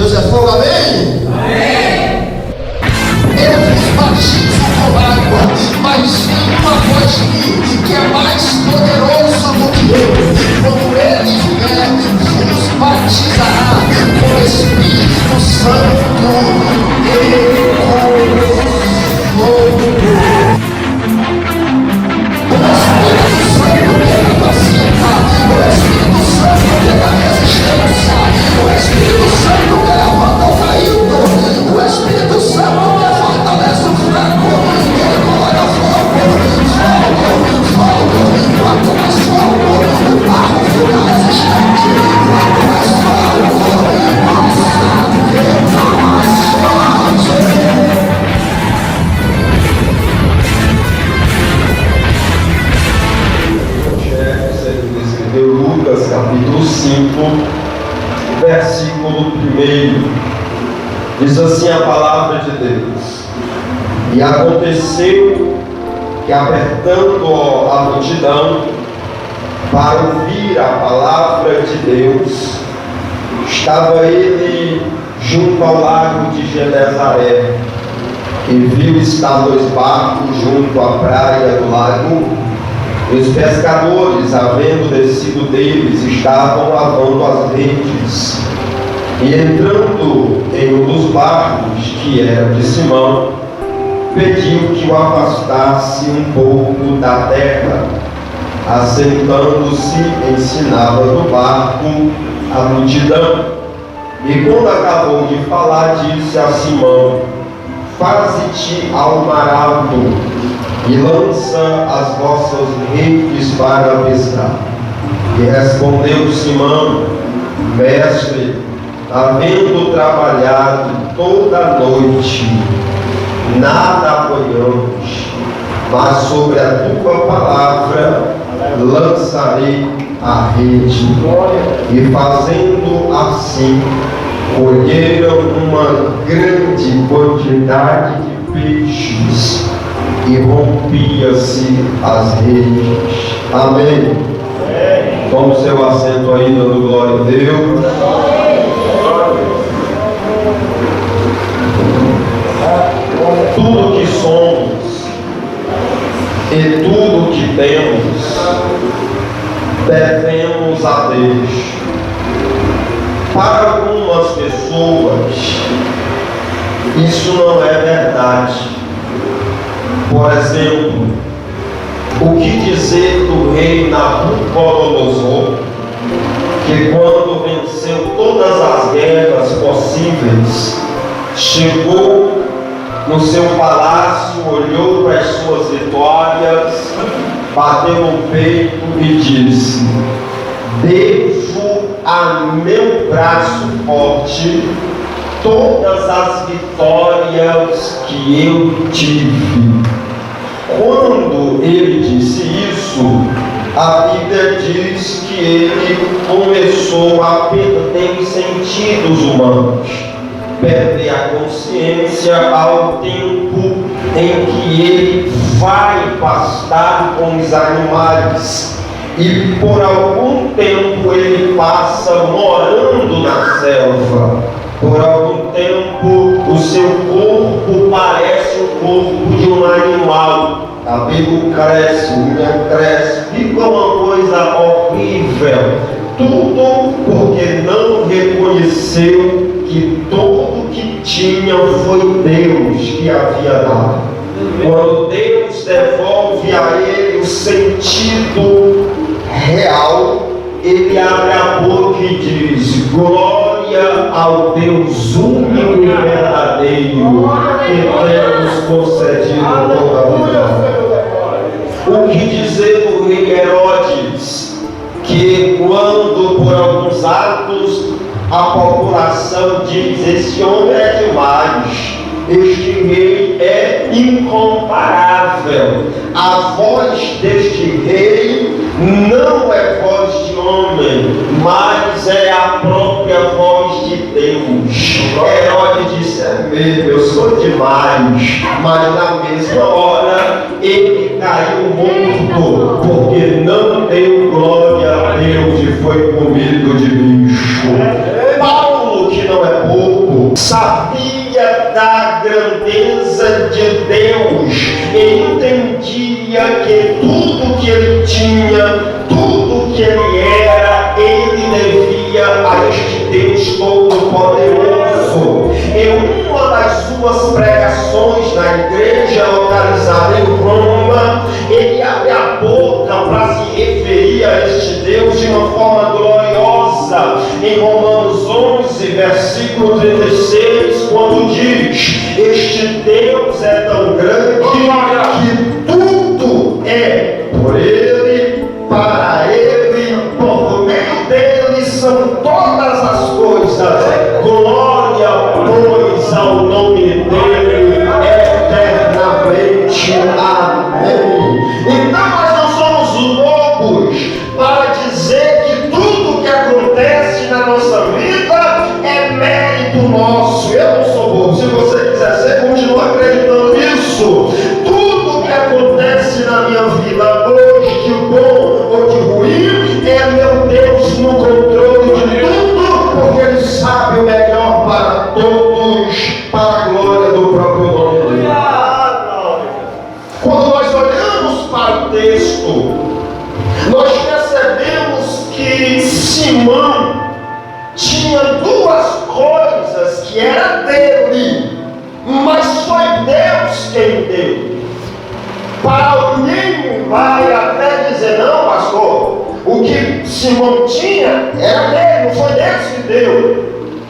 Deus é fogo, amém? Eles batizam com água, mas tem uma voz que é mais poderosa do que eu. Quando ele vier, vos batizará com o Espírito Santo e com fogo. O Espírito Santo quer paciência, o Espírito Santo quer resistência, o Espírito Santo quer levantar o caído, o Espírito Santo quer fortalece o fraco, quer coloca fogo, quanto mais fogo, o barro fica resistente, quanto mais fogo, mais forte. Lucas capítulo 5, versículo 1. Diz assim a palavra de Deus: E aconteceu que, apertando a multidão para ouvir a palavra de Deus, estava ele junto ao lago de Genezaré, e viu estar 2 barcos junto à praia do lago. Os pescadores, havendo descido deles, estavam lavando as redes. E entrando em um dos barcos, que era de Simão, pediu que o afastasse um pouco da terra. Assentando-se, ensinava do barco a multidão. E quando acabou de falar, disse a Simão: Faze-te ao mar alto e lança as vossas redes para pescar. E respondeu Simão: Mestre, havendo trabalhado toda a noite, nada apanhamos, mas sobre a tua palavra lançarei a rede. E fazendo assim, colheram uma grande quantidade de peixes, e rompia-se as redes. Amém. Tome o seu assento aí, dando glória a Deus. Tudo que somos e tudo que temos devemos a Deus. Para algumas pessoas isso não é verdade. Por exemplo, o que dizer do rei Nabucodonosor, que quando venceu todas as guerras possíveis, chegou no seu palácio, olhou para as suas vitórias, bateu no peito e disse: devo a meu braço forte todas as vitórias que eu tive. Quando ele disse isso, a Bíblia diz que ele começou a perder os sentidos humanos, perder a consciência ao tempo em que ele vai pastar com os animais. E por algum tempo ele passa morando na selva. Por algum tempo o seu corpo parece o corpo de um animal. Cabelo cresce, unha cresce, fica uma coisa horrível. Tudo porque não reconheceu que tudo que tinha foi Deus que havia dado. Quando Deus devolve a ele o sentido real, ele abre a boca e diz: glória ao Deus único e verdadeiro, que temos concedido toda a vitória. O que dizer do rei Herodes, que quando por alguns atos a população diz: esse homem é demais, este rei é incomparável, a voz deste rei não é voz de homem, mas é a própria voz de Deus. Herodes disse: é mesmo, eu sou demais. Mas na mesma hora ele caiu morto, porque não deu glória a Deus e foi comido de bicho. Paulo, que não é pouco, de Deus, ele entendia que tudo que ele tinha, tudo que ele era, ele devia a este Deus Todo-Poderoso. Em uma das suas pregações na igreja localizada em Roma, ele abre a boca para se referir a este Deus de uma forma gloriosa. Em Romanos 11, versículo 36, quando diz: este Deus é tão grande que tudo é por ele, para ele, por meio dele são todas as coisas. Glória, pois, ao nome dele eternamente. Amém. Então nós não somos loucos para dizer que tudo que acontece na nossa vida é mérito nosso. Eu não sou bobo. Se você quiser ser, continua acreditando nisso. Tudo que acontece na minha vida hoje, de bom ou de ruim, é meu Deus no controle de tudo, porque Ele sabe o melhor para todos, para a glória do próprio nome dele. Quando nós olhamos para o texto, nós percebemos que Simão tinha duas coisas que eram dele, mas foi Deus quem deu. Para alguém vai até dizer: não, pastor, o que Simão tinha era dele, não foi Deus que deu.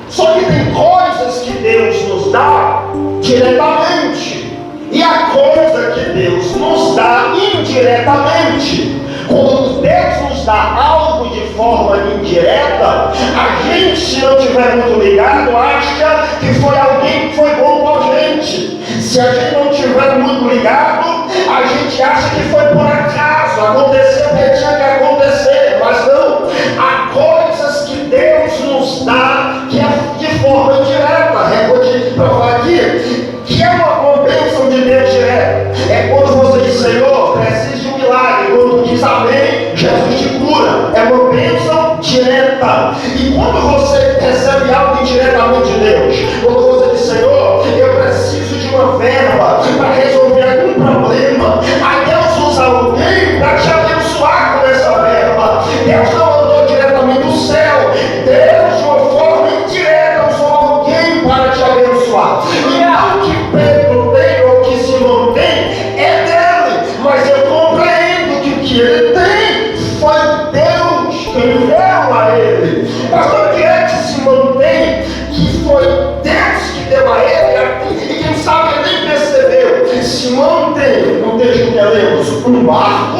Só que tem coisas que Deus nos dá diretamente, e a coisa que Deus nos dá indiretamente. Quando Deus nos dá algo de forma indireta, a gente, se não estiver muito ligado, acha que foi alguém que foi bom com a gente. Se a gente não estiver muito ligado, a gente acha que foi por acaso, aconteceu o que tinha que acontecer. Mas não, há coisas que Deus nos dá que é de forma indireta. Eu vou te provar aqui que é uma bênção de Deus direta. É quando você diz: Senhor, preciso de um milagre. Quando diz amém, Jesus te cura. É uma bênção direta. E quando você recebe algo indiretamente de Deus, quando você diz: Senhor, eu preciso de uma verba para resolver algum problema, aí Deus usa alguém para te abençoar com essa verba. Deus não mandou diretamente do céu. Deus, de uma forma indireta, usou alguém para te abençoar. E não que Pedro tem ou que Simão tem é dele, mas eu compreendo que o que ele tem foi Deus quem deu a ele. Pastor, o que é que Simão tem que foi Deus que deu a ele? E quem sabe ele nem percebeu. Simão tem, no texto que lemos, um barco.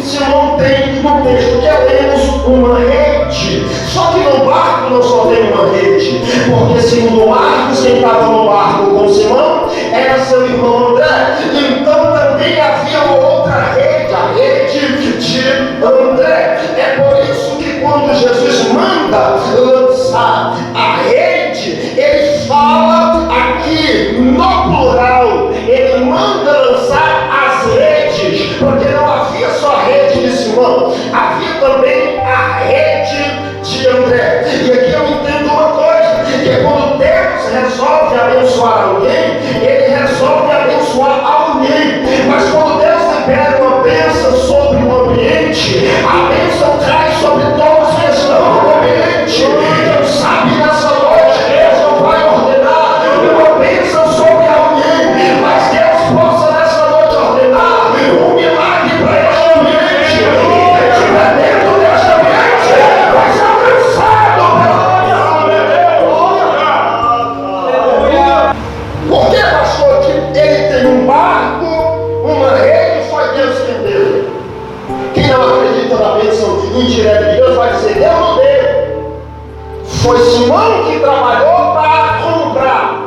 Simão tem, no texto que lemos, uma rede. Só que no barco não só tem uma rede, porque segundo Marcos, quem estava no barco com Simão era seu irmão André. Então também havia uma outra rede, a rede de André. É por isso que quando Jesus manda lançar a rede, ele fala aqui no plural. Ele manda lançar as redes, porque não havia só a rede de Simão, havia também a rede de André. E aqui eu entendo uma coisa, que é quando Deus resolve abençoar alguém, ele resolve abençoar alguém. Mas quando Deus libera uma bênção sobre o ambiente, a bênção cai sobre todos que estão no ambiente. Deus sabe, nessa noite Deus não vai ordenar uma bênção sobre alguém, mas Deus possa nessa noite ordenar um milagre para este ambiente. E quem estiver dentro deste ambiente vai ser abençoado pelo Deus. Por que, pastor, que ele tem um barco, uma rede, foi Deus quem deu? Quem não acredita na bênção indireta de Deus vai dizer: Deus não deu. Foi Simão que trabalhou para comprar.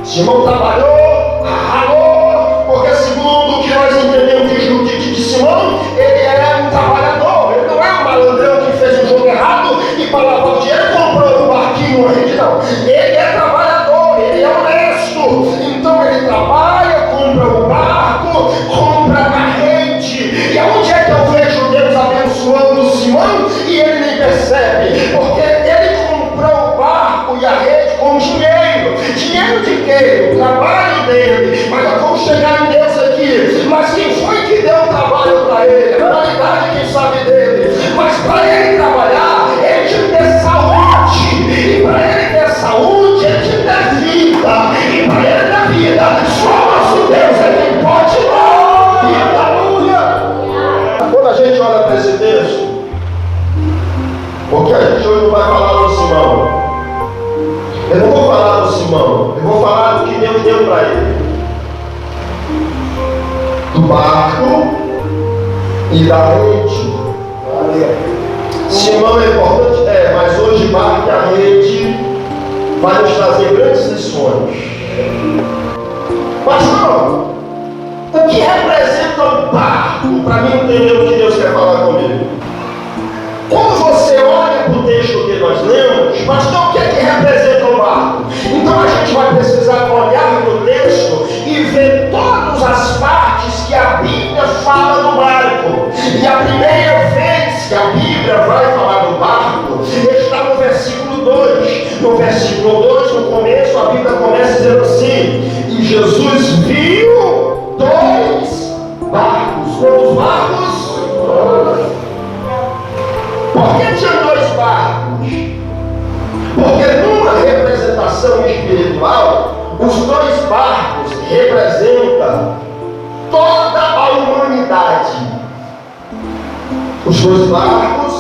Simão trabalhou, ralou, porque segundo o que nós entendemos de Simão, ele era um trabalhador. Ele não é um malandrão que fez um jogo errado e para lavar o dinheiro comprou um barquinho, uma rede, não. Ele é trabalhador, ele é honesto. Então ele trabalha, compra o barco, compra a rede. E aonde é que eu vejo Deus abençoando Simão e ele nem percebe? Porque ele comprou o barco e a rede com dinheiro. Dinheiro de quê? O trabalho dele. Mas a chegar em Deus aqui. Mas quem foi que deu o trabalho para ele? A qualidade, quem sabe dele. Mas para ele trabalhar, ele tinha que ter saúde. E para ele ter saúde, ele tinha que ter vida. E para ele ter vida, só nosso Deus é quem pode dar vida. Aleluia! Quando a gente olha para esse texto, porque a gente hoje não vai falar do Simão. Eu não vou falar do Simão, eu vou falar do que Deus deu para ele. Do barco e da rede. Simão é importante, mas hoje barco e a rede vai nos trazer grandes lições. Pastor, o que representa o barco? Para mim entender o que Deus quer falar comigo. Quando você olha para o texto que nós lemos, pastor, o que é que representa o barco? Então a gente vai precisar olhar para o texto e ver todas as partes que a Bíblia fala do barco. E a primeira vez que a Bíblia vai falar do barco está no versículo 2. No versículo 2, no começo, a Bíblia começa dizendo assim: e Jesus viu 2 barcos. Quantos barcos? Por que tinha 2 barcos? Porque numa representação espiritual, os 2 barcos representam toda a humanidade. Os 2 barcos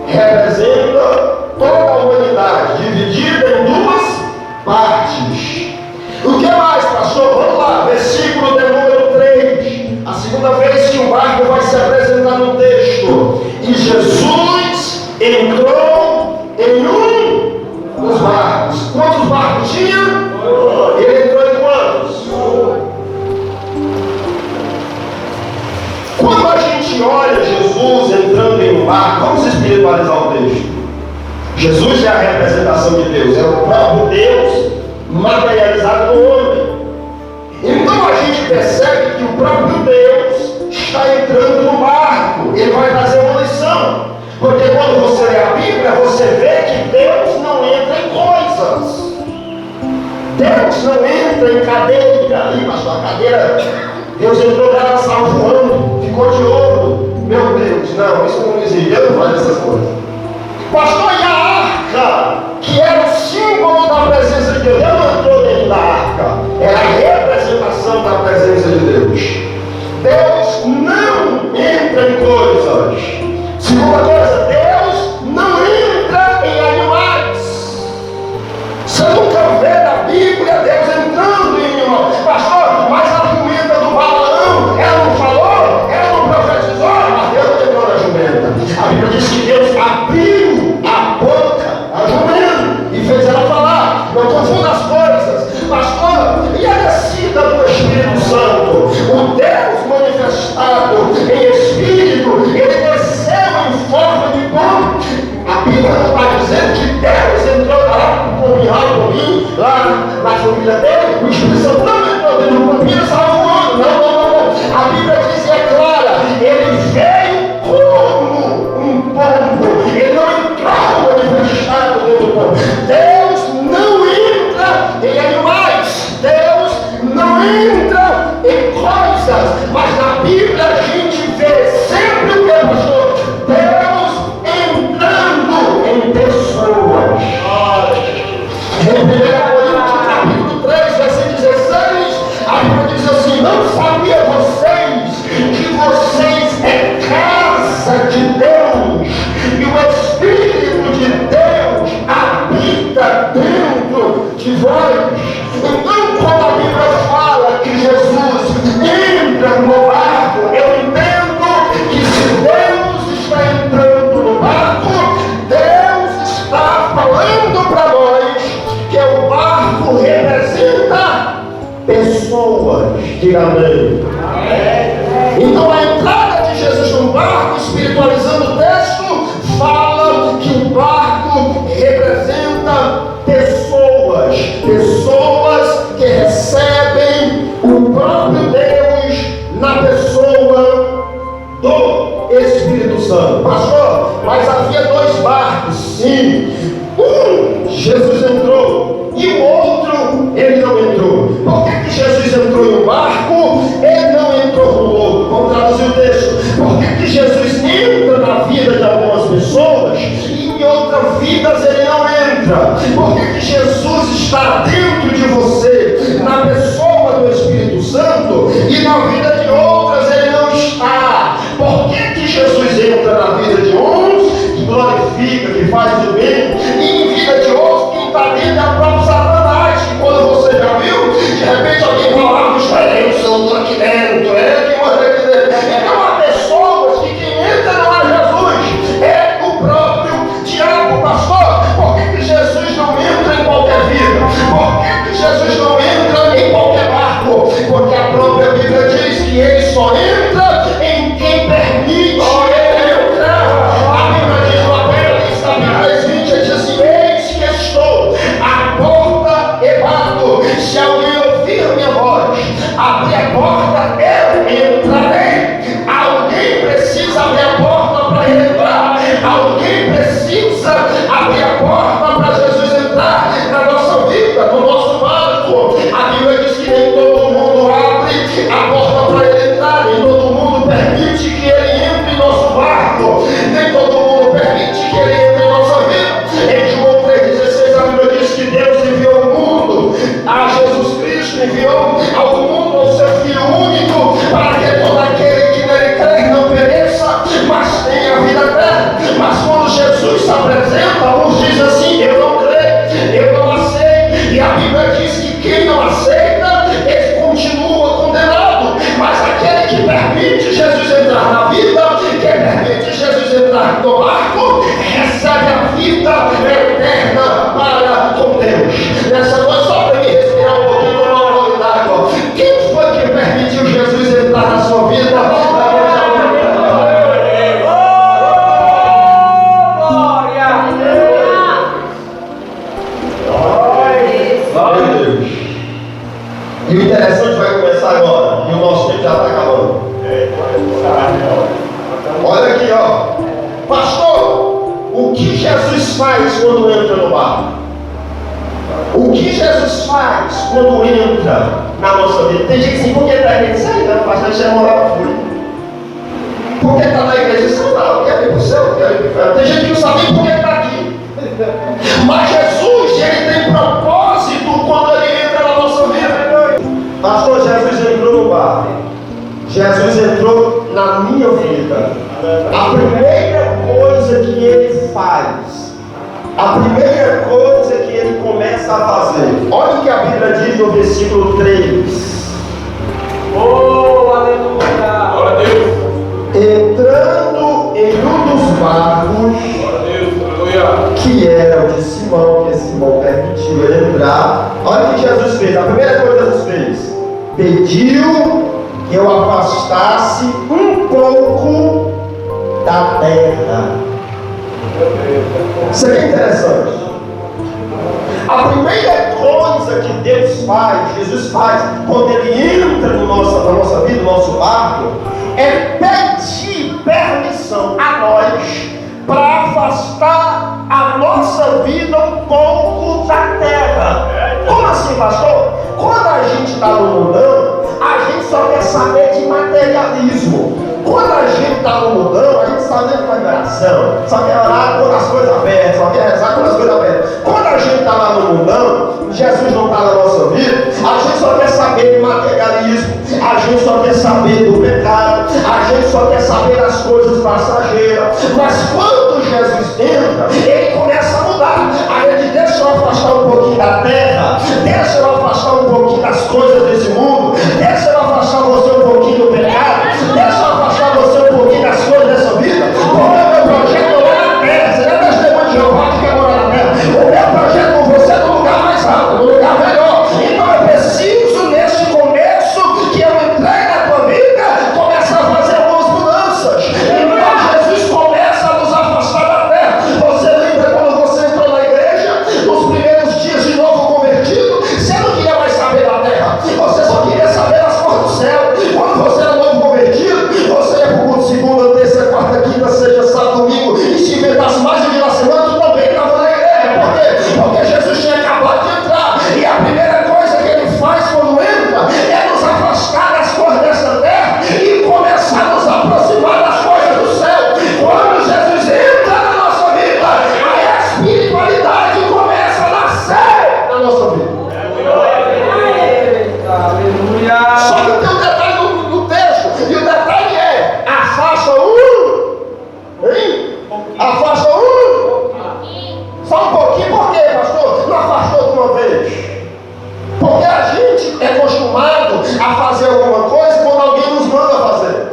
representam toda a humanidade, dividida em 2 partes. O que mais, pastor? Vamos lá, versículo de número 3. A segunda vez que o barco vai se apresentar no texto. E Jesus entrou em um dos barcos. Quantos barcos tinha? Ele entrou em quantos? Quando a gente olha Jesus entrando em um barco, vamos espiritualizar o texto. Jesus é a representação de Deus, é o próprio Deus materializado no homem. Então a gente percebe que o próprio Deus está entrando no barco. Ele vai trazer uma lição. Porque quando você lê a Bíblia, você vê que Deus não entra em coisas. Deus não entra em cadeira. Ali, pastor, a cadeira, Deus entrou nela, saiu voando, ficou de ouro. Meu Deus, não, isso não existe. Deus não faz essas coisas. Pastor, e a arca, que era o símbolo da presença de Deus, Deus não entrou dentro da arca. Era a representação da presença de Deus. Deus não entra em coisas. Segunda coisa, Deus não entra em animais. Você nunca vê na Bíblia Deus entrando em animais. Pastor, mas a jumenta do Balaão, ela não falou? Ela não profetizou? Mas Deus não entrou na jumenta. A Bíblia diz que Deus abriu a boca a jumenta e fez ela falar. Não confunda as coisas. Pastor, e a descida do Espírito Santo? O Deus manifestado em Espírito, ele desceu em forma de pão. A Bíblia não está dizendo que Deus entrou lá com o pombinho, lá na família dele, o Espírito Santo não entrou dentro do pombinho e saiu voando. Não. A Bíblia diz e é clara, ele veio como um pombo. Ele não entrou manifestado dentro do pombo. Deus não entra em animais. Deus não entra em coisas. Mas na Bíblia a gente vê sempre o que, pastor? Deus entrando em pessoas. Em 1 Coríntios capítulo 3, versículo 16, a Bíblia diz assim: não sabia vocês que vocês é casa de Deus e o Espírito de Deus habita dentro de vós? Então, quando a Bíblia fala que Jesus entra no barco, eu entendo que se Deus está entrando no barco, Deus está falando para nós que o barco representa pessoas. Diga amém. Então a entrada de Jesus no barco, espiritualizando o texto, fala que o barco representa pessoas. Pessoas que recebem o próprio Deus na pessoa do Espírito Santo. Pastor, mas havia 2 barcos, sim. Um, Jesus entrou, e o outro, ele não entrou. Por que Jesus entrou em um barco entra? Por que Jesus está dentro de você, na pessoa do Espírito Santo, e na vida de outras ele não está? Por que Jesus entra na vida de uns, que glorifica, que faz o bem, e em vida de outros, quem está dentro é o próprio Satanás? E quando você já viu, de repente alguém vai lá, eu sou aqui dentro, quem manda aqui dentro? Então há pessoas que quem entra não é Jesus, é o próprio diabo, pastor. Por que Jesus não entra em qualquer vida? Por que Jesus não entra em qualquer barco? Porque a própria Bíblia diz que ele só entra em quem permite ele entrar. A Bíblia diz no Apocalipse, capítulo 20, ele diz assim: eis que estou à porta e bato. Se alguém ouvir minha voz, abrir a porta, eu entrarei. Alguém precisa abrir a porta para ele entrar. Alguém precisa abrir a porta para Jesus entrar na nossa vida, no nosso barco. A Bíblia diz que nem todo mundo abre a porta para ele entrar, nem todo mundo permite que ele entre em nosso barco, nem todo mundo permite que ele entre em nossa vida. Em João 3,16 a Bíblia diz que Deus enviou ao mundo a Jesus Cristo, enviou ao mundo o seu Filho único, para que todo aquele que nele crê não pereça, mas tenha vida eterna. Mas quando Jesus se apresenta, uns dizem assim: eu não creio, eu não aceito. E a Bíblia diz que quem não aceita, ele continua condenado. Mas aquele que permite Jesus entrar na vida, que permite Jesus entrar no barco, recebe a vida eterna para com Deus. Nessa noite, só para me respirar um pouquinho com uma gole d'água. Quem foi que permitiu Jesus entrar na sua vida? E o interessante vai começar agora, e o nosso tempo já está acabando. Olha aqui, ó. Pastor, o que Jesus faz quando entra no barco? O que Jesus faz quando entra na nossa vida? Tem gente assim, por que está aqui? Sei não, pastor, você morava fui. Por que está na igreja? Sei não, quero ir para o céu, quero ir para o inferno. Tem gente que não sabe nem por que está aqui. Mas Jesus, ele tem propósito quando ele entra na nossa vida. Pastor, Jesus entrou no barco. Jesus entrou na minha vida. A primeira coisa que ele faz, a primeira coisa que ele começa a fazer, olha o que a Bíblia diz no versículo 3. Oh, aleluia! Glória a Deus! Entrando em um dos barcos, Glória a Deus! Aleluia! que era o de Simão, que Simão permitiu ele entrar. Olha o que Jesus fez. A primeira coisa que Jesus fez: pediu que eu afastasse um pouco da terra. Isso aqui é interessante. A primeira coisa que Deus faz, Jesus faz, quando ele entra na nossa vida, no nosso barco, é pedir permissão a nós para afastar a nossa vida um pouco da terra. Como assim, pastor? Quando a gente está no mundão, a gente só quer saber de materialismo. Quando a gente está no mundão, a gente só lembra da oração, só quer orar quando as coisas abertas, só quer rezar quando as coisas abertas. Quando a gente está lá no mundão, Jesus não está na nossa vida, a gente só quer saber de materialismo, a gente só quer saber do pecado, a gente só quer saber das coisas passageiras. Mas quando Jesus entra, ele começa a mudar. Aí ele diz: deixa eu afastar um pouquinho da terra, deixa eu afastar um pouquinho das coisas desse mundo, deixa eu afastar você um pouquinho do pecado, deixa eu afastar você um pouquinho das coisas dessa vida. Porque o meu projeto não é na terra. Você não é testemunho de Jeová que quer morar na terra. O meu projeto com você é no lugar mais alto, no lugar melhor. Então eu preciso, neste começo que eu entrei na tua vida, começar a fazer algumas mudanças. Então Jesus começa a nos afastar da terra. Você lembra quando você entrou na igreja, nos primeiros dias de novo convertido? Você uma vez. Porque a gente é acostumado a fazer alguma coisa quando alguém nos manda fazer.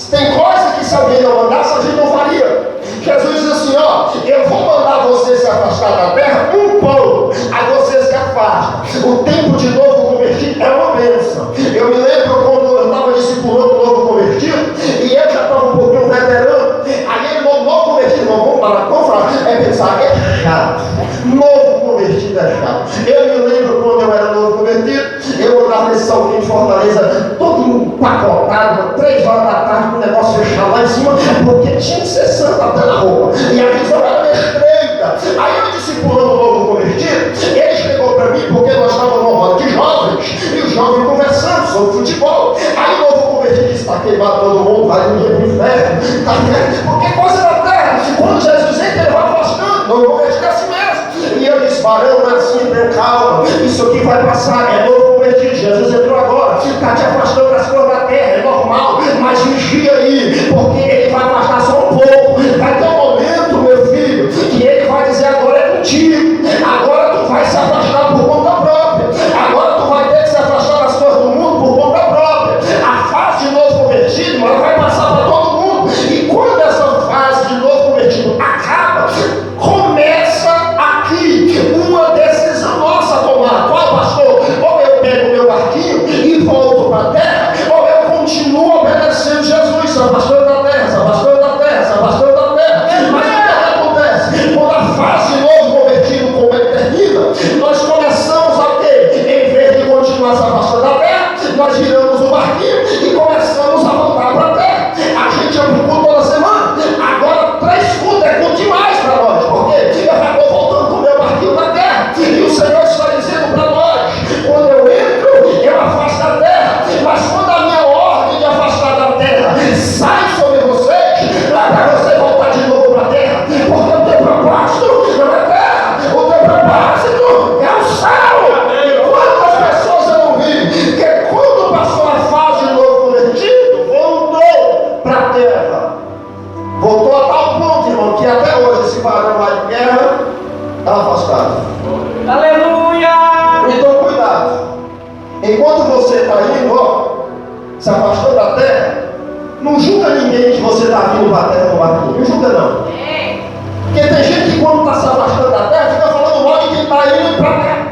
Tem coisa que se alguém não mandasse, a gente não faria. Jesus diz assim, ó, eu vou mandar você se afastar da terra um pouco, aí você se afasta. O tempo de novo convertido é uma bênção. Eu me lembro quando eu estava discipulando o novo convertido, e eu já estava um pouquinho veterano, aí ele novo convertido, não vamos parar, vamos falar, é pensar, é chato. Novo convertido é chato. Eu me lembro quando eu era novo convertido, eu andava nesse salguinho de Fortaleza, todo empacotado, 3 horas da tarde, o negócio fechado lá em cima, porque tinha que ser santo até na roupa. E a visão era estreita. Aí eu discipulando o novo convertido, ele chegou para mim, porque nós estávamos numa roda de jovens, e os jovens conversando sobre futebol. Aí o novo convertido disse, está queimado todo mundo, vai no inferno, tá certo? Porque coisa da terra, quando Jesus entra, ele vai afastando, novo convertido é assim mesmo. E eu disse, varão, não é assim, tenha calma, isso aqui vai passar, é novo convertido, Jesus entrou agora, está te afastando das coisas da terra, é normal, mas vigia aí, porque ele vai afastar só um pouco. Vai ter um momento, meu filho, que ele vai dizer, agora é contigo, agora tu vai se afastar por conta própria, agora tu vai ter que se afastar das coisas do mundo por conta própria. A fase de novo convertido, ela vai passar para todo mundo, e quando essa fase de novo convertido acaba, começa aqui uma decisão nossa a tomar. Qual, pastor? Ou eu pego meu barquinho e volto para a terra, ou eu continuo obedecendo Jesus, se afastando da terra, se afastando da terra, se afastando da terra. Mas o que acontece? Quando a fase de novo convertido, como ele termina, nós começamos a ter, em vez de continuar se afastando da terra, nós viramos o barquinho e começamos a voltar para a terra. A gente é um culto toda semana, agora 3 cultos é culto demais para nós, porque eu já estou voltando com o meu barquinho da terra, e o Senhor está dizendo para nós, quando eu entro, eu afasto da terra, mas quando a minha ordem de afastar da terra sai sobre vocês, não é para você voltar de novo para a terra, porque o teu propósito não é terra, o teu propósito é o céu. Quantas pessoas eu não vi, que quando passou a fase de novo convertido, voltou para a terra, voltou a tal ponto, irmão, que até hoje esse varão lá de guerra está afastado. Aleluia! Então cuidado, enquanto você está indo, ó, se afastando da terra, não julga ninguém que você está vindo para a terra no barquinho, não julga não. Porque tem gente que quando está se afastando da terra, fica falando mal de quem está indo para a terra.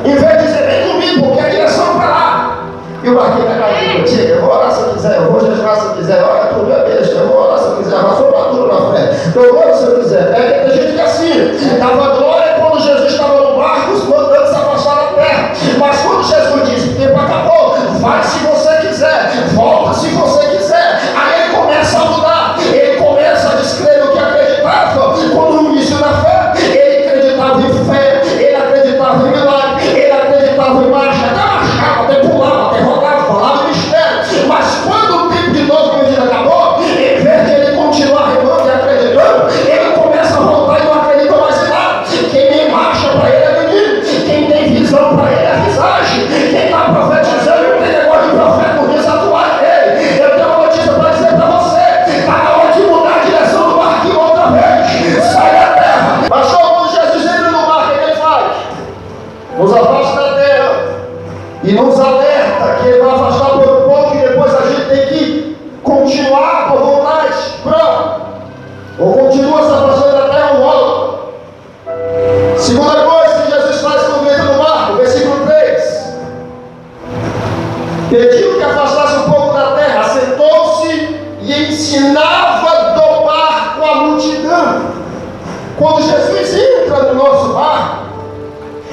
Em vez de dizer, vem comigo, porque a direção para lá. E o barquinho está caindo, chega, eu vou orar se eu quiser, eu vou jejuar se eu quiser, olha, tudo é besta, eu vou orar se eu quiser, eu sou maduro na fé, eu vou se eu quiser. É que tem gente que é assim, estava glória quando Jesus estava no barco, mandando se afastar da terra. Mas quando Jesus disse, o tempo acabou, vai se você quiser, volta se você quiser. Aí ele começa a mudar, ele começa a descrever o que acreditava. Quando no início da fé, ele acreditava em fé, ele acreditava em milagre, ele acreditava em marcha, até marchava, até pulava, até rodava, falava mistério. Mas quando o tempo de novo convertido acabou, em vez de ele continuar remando e acreditando, ele começa a voltar e não acredita mais em nada. Quem tem marcha para ele é menino, quem tem visão para ele é visagem, quem está profetizando não tem negócio de profeta por desatuar ele. Eu tenho uma notícia para dizer para você, está na hora de mudar a direção do barquinho outra vez, sai da terra. Pastor, quando Jesus entra no barco, o que ele faz? Nos afasta da terra e nos alerta que ele vai afastar por um pouco e depois a gente tem que continuar por vontade própria. Ou continua se afastando da terra ou volta. Segunda coisa que Jesus faz quando entra no barco, versículo 3. Pediu que afastasse um pouco da terra, sentou-se e ensinava do barco a multidão. Quando Jesus entra no nosso barco,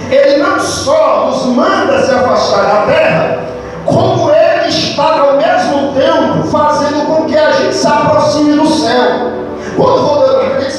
ele não só nos manda se afastar da terra, como ele está ao mesmo tempo fazendo com que a gente se aproxime do céu. Quando você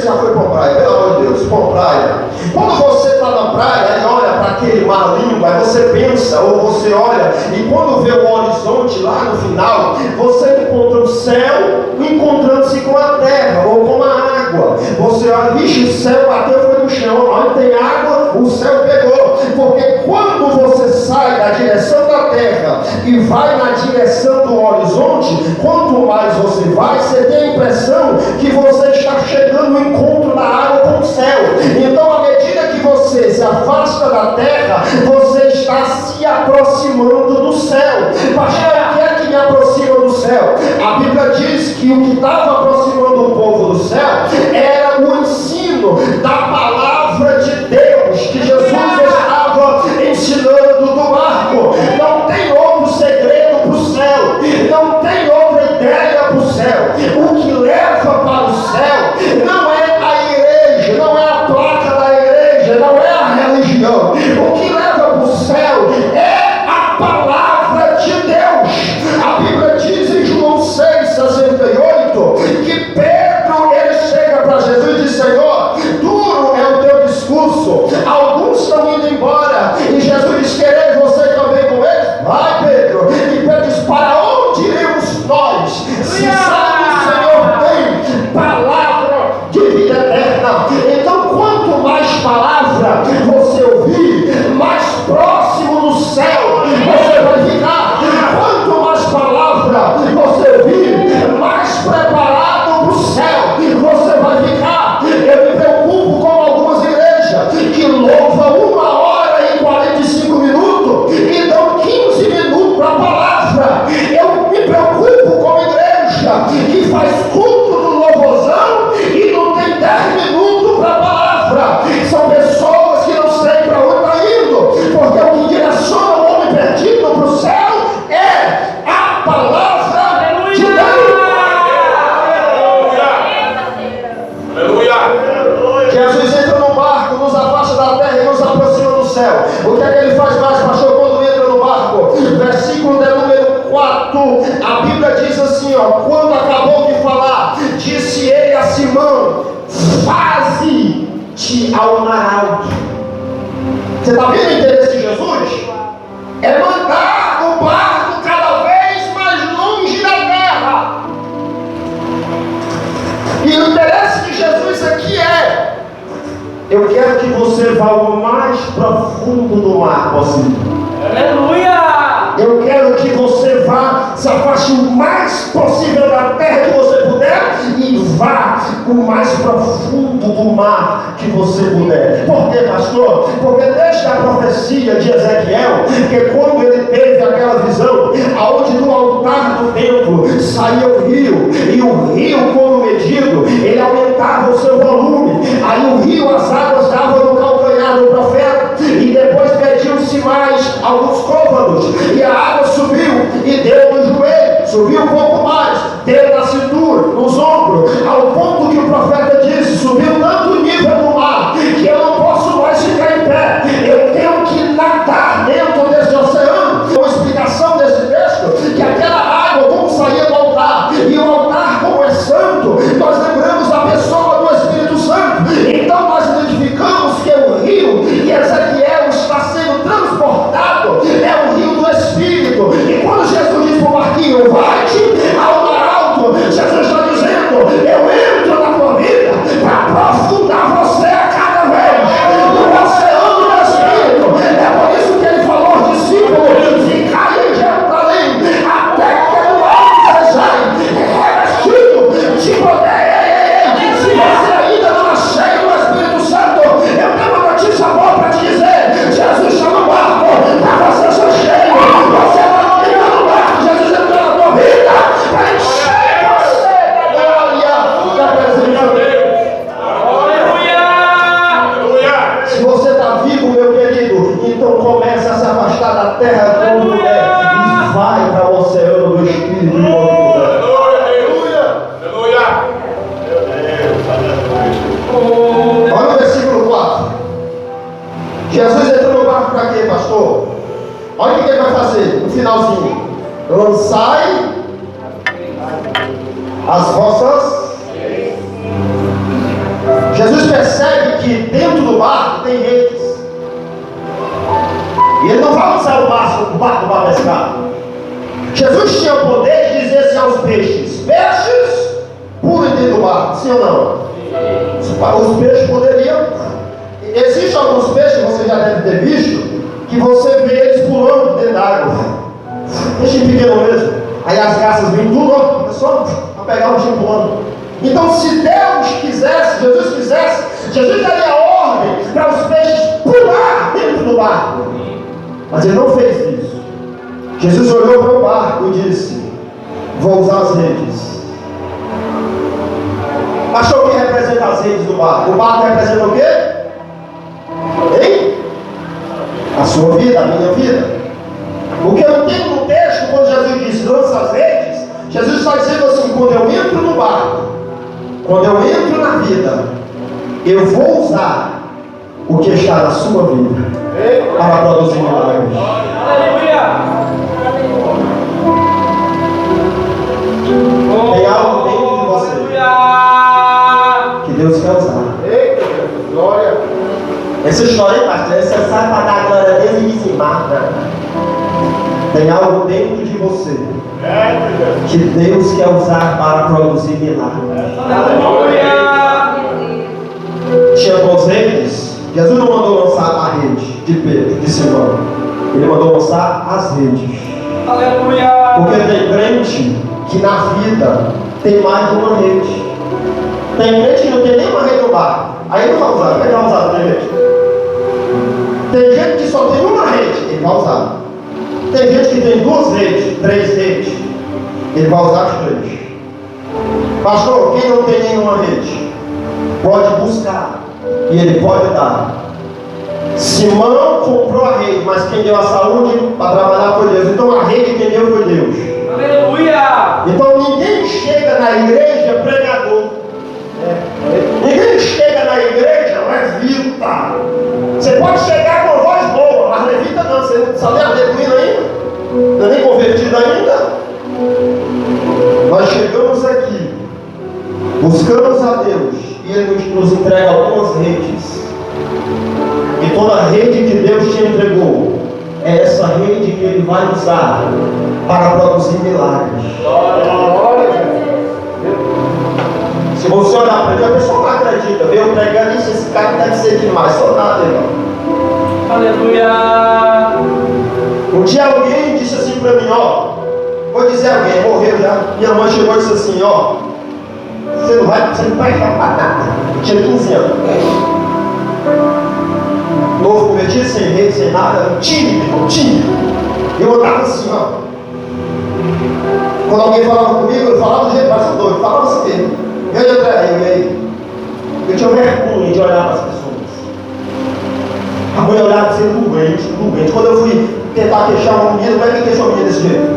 já foi para a praia, pelo amor de Deus, para a praia. Quando você está na praia e olha para aquele mar limpo, aí você pensa, ou você olha, e quando vê o horizonte lá no final, você encontra o céu encontrando-se com a terra, ou com a água. Você olha, vixe, o céu bateu, foi no chão, onde tem água, o céu pegou. Porque quando você sai da direção da terra e vai na direção do horizonte, quanto mais você vai, você tem a impressão que você está chegando no encontro da água com o céu. Então, à medida que você se afasta da Bíblia diz que o que estava aproximando o povo do céu era o ensino da palavra de Deus, que Jesus estava ensinando do barco. Não tem outro segredo para o céu, não tem outra ideia para o céu. O que leva para o céu não é a igreja, não é a placa da igreja, não é a religião. O que leva para o céu é a palavra de Deus. A Bíblia diz em João 6,68 que Pedro, ele chega para Jesus e diz: Senhor, duro é o teu discurso, alguns estão indo embora, e Jesus diz: quereis você também com eles? Vai, Pedro. E Pedro diz: para onde iremos nós, se sabe o Senhor tem palavra de vida eterna? Então, quanto mais palavra você ouvir, mais próximo do céu você vai ficar. Quanto mais palavra você ouvir, mais preparado para o céu você vai ficar. Eu me preocupo com algumas igrejas que louvam 1h45 minutos e dão 15 minutos para a palavra. Eu me preocupo com a igreja que faz culto do louvorzão e não tem 10 minutos para a palavra. São pessoas que não sei para onde está indo, porque o que direciona o homem perdido para o céu é a palavra de Deus. Jesus entra no barco, nos afasta da terra e nos aproxima do céu. O que é que ele faz mais, pastor, quando entra no barco? Versículo de número 4, a Bíblia diz assim, quando acabou de falar, disse ele a Simão: faze-te ao mar alto. Você está vendo o interesse de Jesus? É mandar o barco cada vez mais longe da terra. E o interesse de Jesus aqui é: eu quero que você vá ao mais profundo do mar possível. Aleluia! Eu quero que você vá, se afaste o mais possível da terra que você puder e vá o mais profundo do mar que você puder. Por quê, pastor? Porque desde a profecia de Ezequiel, que quando ele teve aquela visão, aonde do altar do templo saía o rio, e o rio, quando medido, ele aumentava o seu volume. Aí o rio, as águas davam no calcanhar do profeta, e depois mediu-se mais alguns côvados, e a água subiu e deu no joelho, subiu um pouco mais, deu na cintura, nos ombros, ao ponto que o profeta disse: subiu tanto o nível do mar que eu não posso mais ficar em pé, eu tenho que nadar dentro desse oceano. Uma explicação desse texto, que aquela água, como saía do altar, e o altar, como é santo, nós lembramos da pessoa do Espírito Santo. Então nós identificamos que o rio que Ezequiel está sendo transportado é o rio do Espírito. E quando Jesus diz para o barquinho: vai-te ao mar alto, Jesus está dizendo: eu entro na tua vida para aprofundar você a cada vez no oceano do Espírito. É por isso que ele falou aos discípulos: ficai em Jerusalém até que o homem seja revestido de poder. Se você ainda não é cheio do Espírito Santo, eu tenho uma notícia boa para te dizer: Jesus está no barco para você ser cheio. Você vai entrar no barco, Jesus entrou na tua vida para encher você da glória da presença de Deus. Aleluia! Se você está vivo, meu querido, então comece a se afastar da terra quando puder e vai para o oceano do Espírito quando puder. Olha o versículo 4. Jesus entrou no barco para quê, pastor? Olha o que ele vai fazer no finalzinho: lançai as vossas. Jesus percebe que dentro do barco tem redes, e ele não vai lançar o barco para pescar. Jesus tinha o poder de dizer assim aos peixes: peixes, pulem dentro do barco, sim ou não? Os peixes poderiam. Existem alguns peixes, você já deve ter visto, que você vê eles pulando dentro da água. Peixe pequeno mesmo. Aí as garças vêm tudo, é só para pegar o bichinho pulando. Então, se Deus quisesse, Jesus quisesse, Jesus daria ordem para os peixes pular dentro do barco. Mas ele não fez isso. Jesus olhou para o barco e disse: Vou usar as redes. Achou o que representa as redes do barco? O barco representa o quê? Hein? A sua vida, a minha vida. O que eu entendo no texto, quando Jesus diz lança as redes, Jesus está dizendo assim: quando eu entro no barco, quando eu entro na vida, eu vou usar o que está na sua vida para produzir milagres. Aleluia! Tem algo dentro de você que Deus quer usar. Eita, glória. Essa história, pastor, você sabe para dar glória a Deus e dizimar, né? Tem algo dentro de você que Deus quer usar para produzir milagres. Aleluia! Tinha 2 redes. Jesus não mandou lançar a rede de Pedro, de Simão. Ele mandou lançar as redes. Aleluia! Porque tem crente que na vida tem mais de uma rede. Tem crente que não tem nenhuma rede no bar. Aí não vai usar. Como é que vai usar? Tem gente? Tem gente que só tem uma rede. Ele vai usar. Tem gente que tem 2 redes, 3 redes. Ele vai usar as 3. Pastor, quem não tem nenhuma rede pode buscar e ele pode dar. Simão comprou a rede, mas quem deu a saúde para trabalhar foi Deus. Então a rede quem deu foi Deus. Aleluia! Então ninguém chega na igreja pregador. Ninguém chega na igreja levita. Você pode chegar com voz boa, mas levita não. Você não sabe aleluia ainda. Não é nem convertido ainda. Nós chegamos aqui, buscamos a Deus e Ele nos entrega algumas redes. E toda a rede que Deus te entregou é essa rede que Ele vai usar para produzir milagres. Se você olhar para ele, a pessoa não acredita. Veio pregando isso, esse cara deve ser demais. Só nada, irmão. Aleluia! Um dia alguém disse assim para mim, ó. Vou dizer alguém, morreu já. Minha mãe chegou e disse assim, ó. Você não vai para nada. Eu tinha 15 anos. Novo convertido, sem rede, sem nada. Tímido. Eu andava assim, ó. Quando alguém falava comigo, eu falava do jeito mais doido. Falava assim mesmo. E aí, André, eu tinha vergonha de olhar para as pessoas. A mulher olhava assim, doente. Quando eu fui tentar queixar uma menina, como é que queixou a menina desse jeito?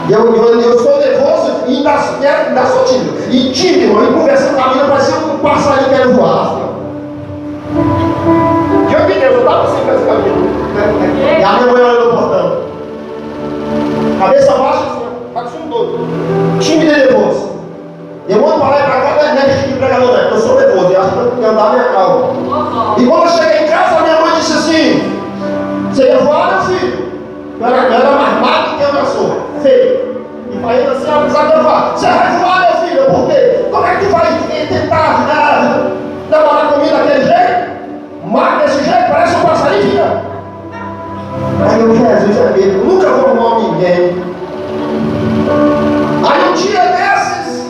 Eu sou nervoso e ainda sou tímido. E tímido, eu conversando com a menina, parecia um passarinho que querendo voar. Diante de Deus, eu estava assim com esse cabelo. E a minha mulher olhou no portão. Cabeça baixa, assim, parecia um doido. Tímido e nervoso. Eu ando para lá e para cá, não é tipo de pregador, não. Eu sou nervoso, eu acho que eu tenho que andar minha calma. E quando eu cheguei em casa, a minha mãe disse assim: você ia voar, meu filho? Eu era mais magro que eu já sou, feio. E falei assim: apesar de eu voar, você vai voar, meu filho? Por quê? Como é que tu vai tentar namorar comigo daquele jeito? Magro desse jeito, parece um passarinho, filha. Aí eu, Jesus é mesmo, nunca vou arrumar ninguém. Aí um dia desses,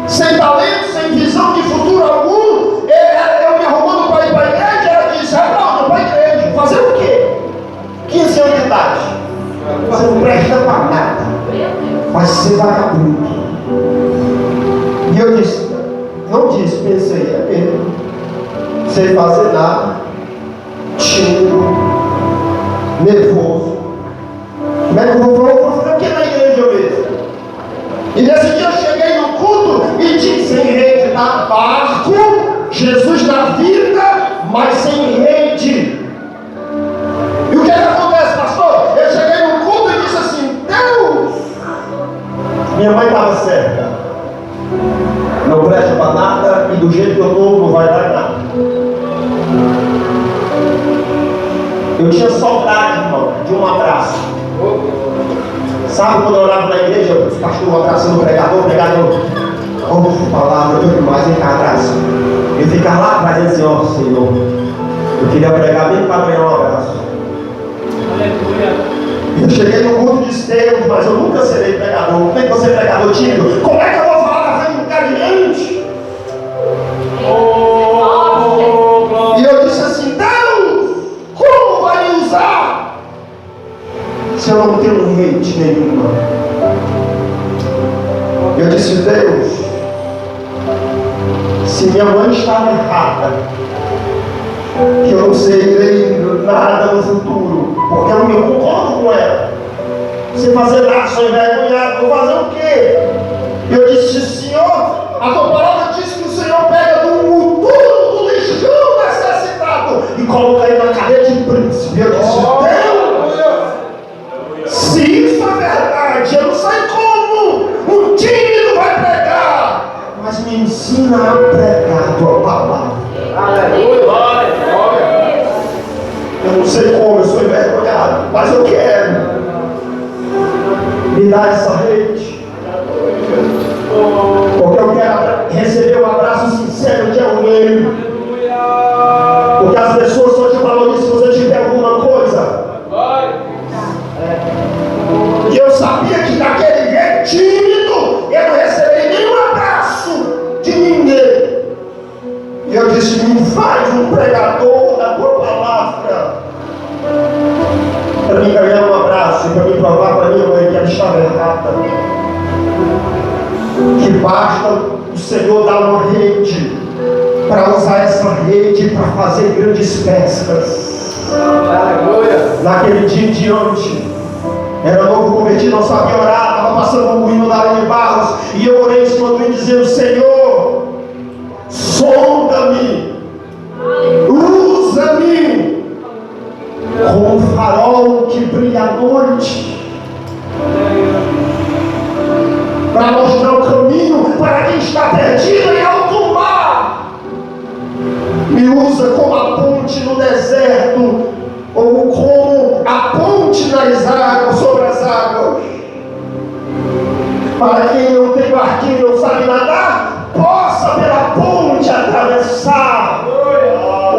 sem talento, sem visão de futuro algum, eu me arrumando para ir para a igreja, ela disse: não, para a igreja. Fazer o quê? 15 anos de idade. Você não presta para nada. Vai ser vagabundo. E eu disse, pensei, é mesmo. Sem fazer nada, tímido, nervoso. Como é que eu vou fazer o que na igreja mesmo? E nesse dia eu cheguei no culto e disse: sem rede na barco, Jesus na vida, mas sem rede. E o que acontece, pastor? Eu cheguei no culto e disse assim: Deus, minha mãe estava certa. Não presta para nada e do jeito que eu estou não vai dar nada. Eu tinha saudade, irmão, de um abraço. Sabe quando eu olhava na igreja, os pastores abraçando o pregador, palavra, eu demais, vem cá atrás. Eu ficava lá atrás e dizia: ó Senhor, eu queria pregar bem para ganhar um abraço. Aleluia! Eu cheguei no culto e disse: Deus, mas eu nunca serei pregador. Como é que você é pregador tímido? Como é que eu vou falar na frente de um cara grande? E eu disse assim: Deus, como vai me usar se eu não tenho rede? rede nenhuma. Eu disse: Deus, se minha mãe estava errada, que eu não sei nada no futuro, porque eu não concordo com ela, sem fazer nada, sou envergonhado, vou fazer o quê? Eu disse: Senhor, a tua palavra diz que o Senhor pega do mutuno, do lixão necessitado e coloca ele na cadeia de príncipe. Eu disse: Deus, se isso é verdade, eu não sei como um tímido vai pregar, mas me ensina a pregar a tua palavra. Aleluia. Eu não sei como, eu sou envergonhado, mas eu quero. Me dá essa rede, porque eu quero receber um abraço sincero de alguém. Porque as pessoas só te valorizam se você tiver alguma coisa. E eu sabia que daquele jeito tímido eu não receberia nenhum abraço de ninguém. E eu disse: me faz um pregador da tua palavra, para mim ganhar um abraço e para mim provar para minha mãe que ela estava errada. Que basta o Senhor dar uma rede, para usar essa rede para fazer grandes pescas. Naquele dia em diante, era novo convertido, não sabia orar, estava passando um moinho na área de barros, e eu orei em cima do moinho dizendo: Senhor, sonda-me, usa-me como um farol que brilha à noite, para mostrar o caminho para quem está perdido em alto mar. Me usa como a ponte no deserto, ou como a ponte nas águas, sobre as águas, para quem não tem barquinho, não sabe nadar, possa pela ponte atravessar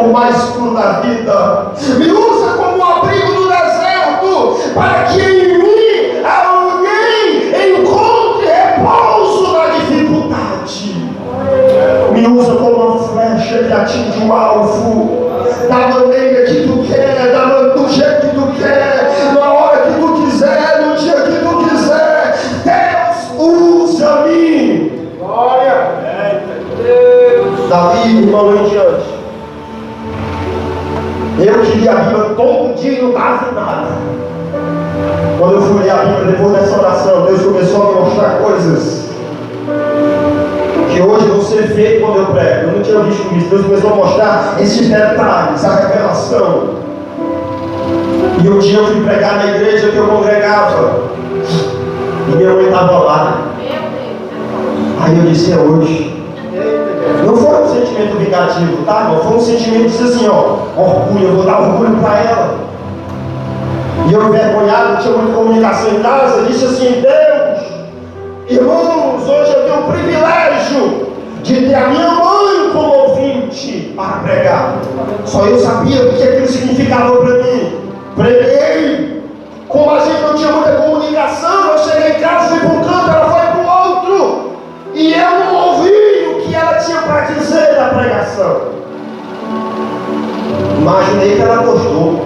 o mais escuro da vida. Me usa como um abrigo no deserto, para que em mim alguém encontre repouso na dificuldade. Me usa como uma flecha que atinge o alvo, da maneira que tu quer, do jeito que tu quer, na hora que tu quiser, no dia que tu quiser. Deus, usa-me. Glória. Davi, irmão, em diante. Eu que li a Bíblia todo dia e não dava nada. Quando eu fui ler a Bíblia depois dessa oração, Deus começou a me mostrar coisas que hoje vão ser feitas quando eu prego. Eu não tinha visto isso. Deus começou a mostrar esses detalhes, a revelação. E um dia eu fui pregar na igreja que eu congregava, e minha mãe estava lá. Aí eu disse: é hoje. Não foi um sentimento vingativo, tá, irmão? Foi um sentimento de dizer assim: ó, orgulho, eu vou dar orgulho para ela. E eu envergonhado, tinha muita comunicação em casa, disse assim: Deus, irmãos, hoje eu tenho o privilégio de ter a minha mãe como ouvinte para pregar. Só eu sabia o que aquilo significava para mim. Preguei. Como a gente não tinha muita comunicação, eu cheguei em casa, fui para um canto, ela foi para o outro, e eu não ouvi o que ela tinha para dizer da pregação. Imaginei que ela gostou.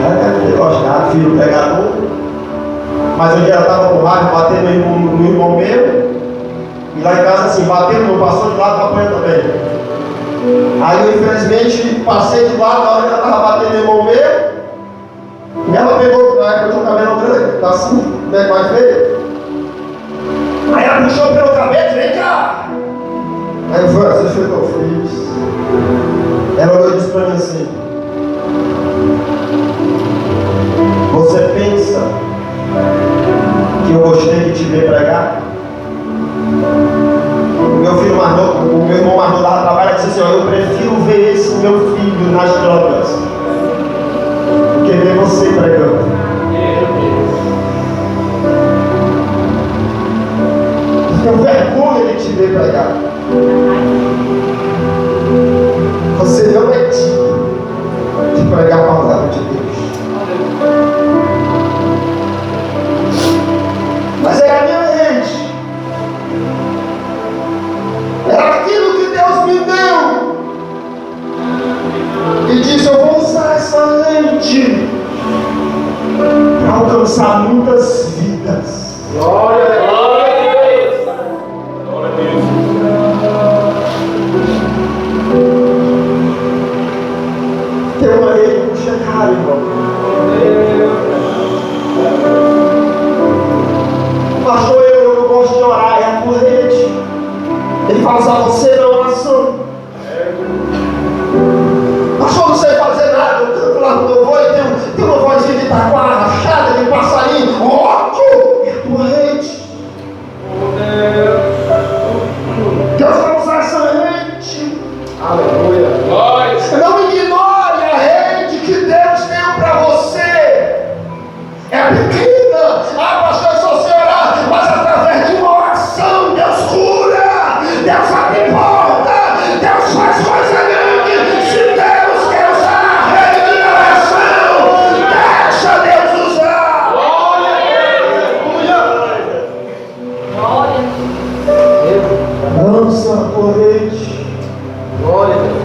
Ela deve ter gostado, filho pregador. Mas um dia ela estava com raiva, batendo no irmão meu. E lá em casa assim, batendo no passou de lado, apanha também. Aí eu infelizmente passei de lado, na hora que ela estava batendo no irmão meu. E ela pegou, na época eu tinha um cabelo grande, tá assim, né, mais feio. Aí ela puxou pelo cabelo, vem cá. Aí eu falei: você foi o que eu fiz. Ela olhou e disse para mim assim: você pensa que eu gostei de te ver pregar? O meu filho mais novo, o meu irmão mais novo lá trabalha, disse assim: ó, eu prefiro ver esse meu filho nas drogas do que ver você pregando. Eu tenho vergonha de te ver pregar. Você não é digno de pregar a palavra de Deus. Mas era a minha rede. Era aquilo que Deus me deu. E disse: eu vou usar essa rede para alcançar muitas vidas. vidas. Glória a Deus. Glória a Deus. Tem uma rede muito chegada, irmão. Pastor, eu gosto de orar, é a tua rede. Ele vai usar você na oração. Pastor, não sei fazer nada, eu canto lá no louvor e tem uma vozinha de taquara, rachada, de passarinho, ótimo, é a tua rede. Deus vai usar essa rede. Aleluia. Glória. Não ignore a rede que Deus tem para você. É pequena. Ah, pastor, eu só sei orar, mas através de uma oração, Deus cura, Deus abre porta, Deus faz coisa grande. Se Deus quer usar a rede de oração, deixa Deus usar. Lança a tua rede. Glória a Deus.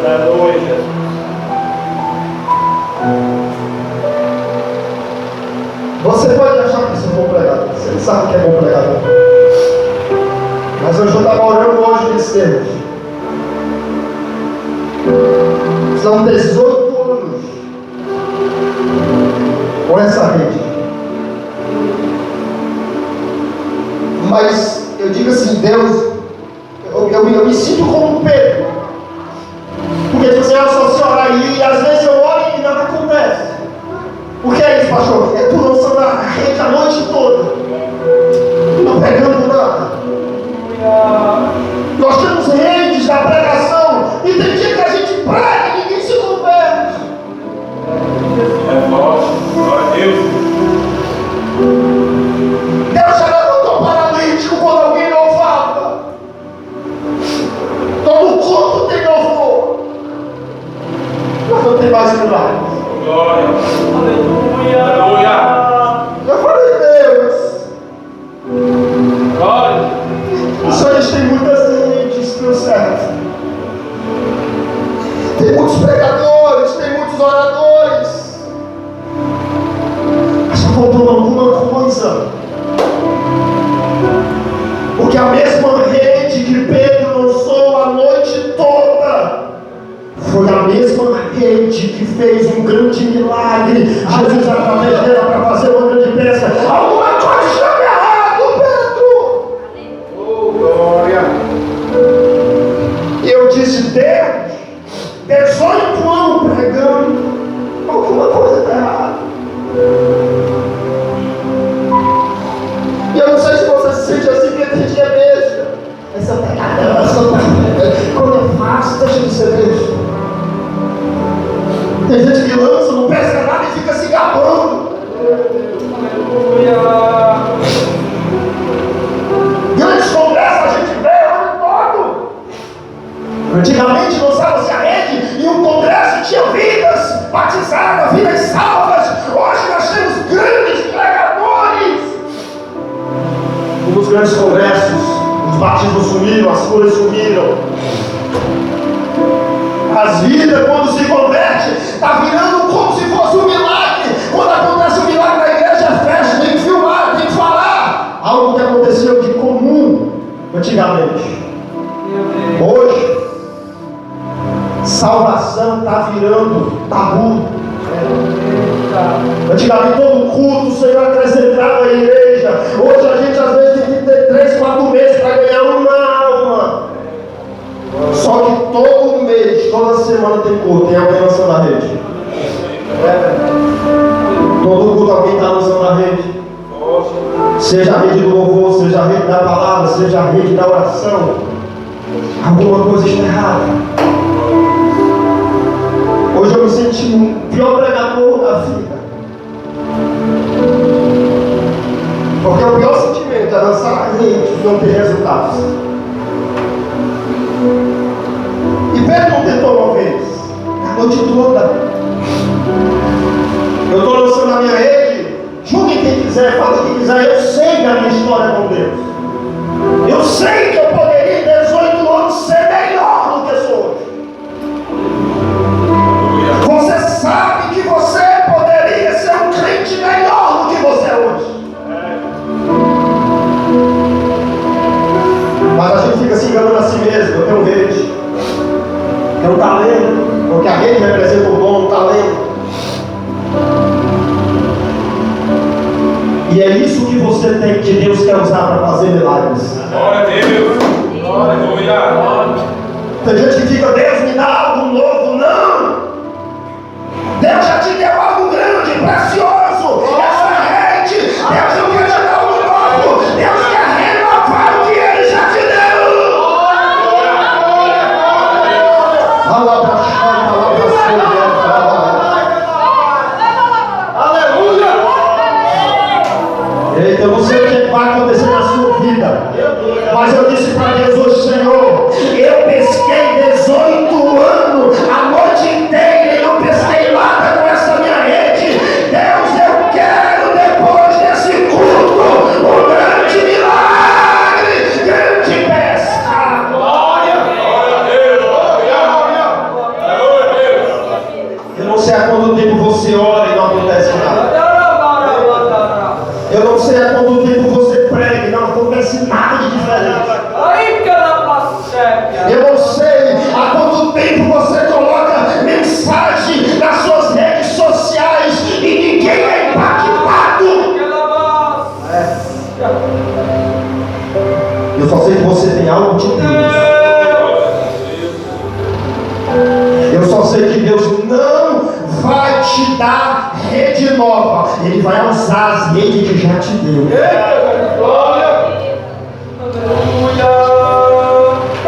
Aleluia, Jesus. Você pode achar que isso é bom pregador. Você sabe que é bom pregador. Mas eu já estava orando hoje nesse tempo. São 18 anos com essa rede. Mas eu digo assim, Deus, eu me sinto como Pedro. Porque tipo assim, eu só sei orar e às vezes eu oro e nada acontece. O que é isso, pastor? É tu lançando a rede a noite toda, não pegando nada. Nós temos redes da pregação e tem dia que a gente prega e ninguém se converte. É forte. Glória a Deus. Deus já levantou paralítico quando alguém louvava. Todo culto tem louvor, mas não tem mais milagres. Glória. Aleluia. Aleluia. Eu falei, Deus, Glória. os senhores têm muitas redes, meu servo. Tem muitos pregadores, tem muitos oradores. Mas está faltando alguma coisa. Porque a mesma rede que Pedro lançou a noite toda foi a mesma rede que fez um grande milagre. Jesus através dela para fazer uma grande pesca. Alguma coisa está errado, Pedro. Oh, glória. E eu disse, Deus, 18 anos pregando, alguma coisa está errada. E eu não sei se você se sente assim, porque tem dia besta. Essa pegada, quando é fácil, deixa de ser besta. Tem gente que lança, não pesca nada e fica se gabando. Grandes congressos a gente vê o ano todo. Antigamente lançava-se a rede e um congresso tinha vidas batizadas, vidas salvas. Hoje nós temos grandes pregadores. Nos grandes congressos, os batismos sumiram, as curas sumiram. As vidas, quando se converte, está virando como se fosse um milagre. Quando acontece um milagre na igreja, é festa, tem que filmar, tem que falar. Algo que aconteceu de comum antigamente. Hoje, salvação está virando tabu. Antigamente todo culto o Senhor acrescentava a igreja. Hoje a gente às vezes tem que ter 3, 4 meses para ganhar uma alma. Só que todo mês, toda semana tem culto, tem alguém lançando a rede. Todo culto alguém está lançando a rede. Seja a rede do louvor, seja a rede da palavra, seja a rede da oração. Alguma coisa está errada. Hoje eu me senti o pior pregador da vida. Porque o pior sentimento é lançar a rede e não ter resultados. E Pedro não tentou uma vez, a noite toda. Eu estou lançando a minha rede, julgue quem quiser, fale quem quiser, eu sei da minha história com Deus. Eu sei que eu poderia em 18 anos ser melhor do que sou hoje. Mas a gente fica se enganando a si mesmo. Eu tenho rede, tenho um talento, porque a rede representa o dom, o talento. E é isso que você tem, que Deus quer usar para fazer milagres. Glória a Deus. Aleluia. Tem gente que fica, Deus me dá algo novo. Não! Deus já te deu algo grande, precioso. Essa rede, Deus não quer te dar algo novo. Deus quer renovar o que Ele já te deu. Aleluia! Eita, eu não sei o que vai acontecer na sua vida, mas eu disse para Deus hoje, Senhor, eu pesquei 18 anos, a noite inteira, e não pesquei nada com essa minha rede. Deus, eu quero, depois desse culto, um grande milagre, grande pesca. Glória a Deus. Glória a Deus. Eu não sei há quanto tempo você ora e não acontece nada. Eu não sei há quanto tempo você prega e não acontece nada de diferente. Eu não sei há quanto tempo você coloca mensagem nas suas redes sociais e ninguém é impactado. Eu só sei que você tem algo de Deus. Eu só sei que Deus não vai te dar rede nova. Ele vai usar as redes que já te deu.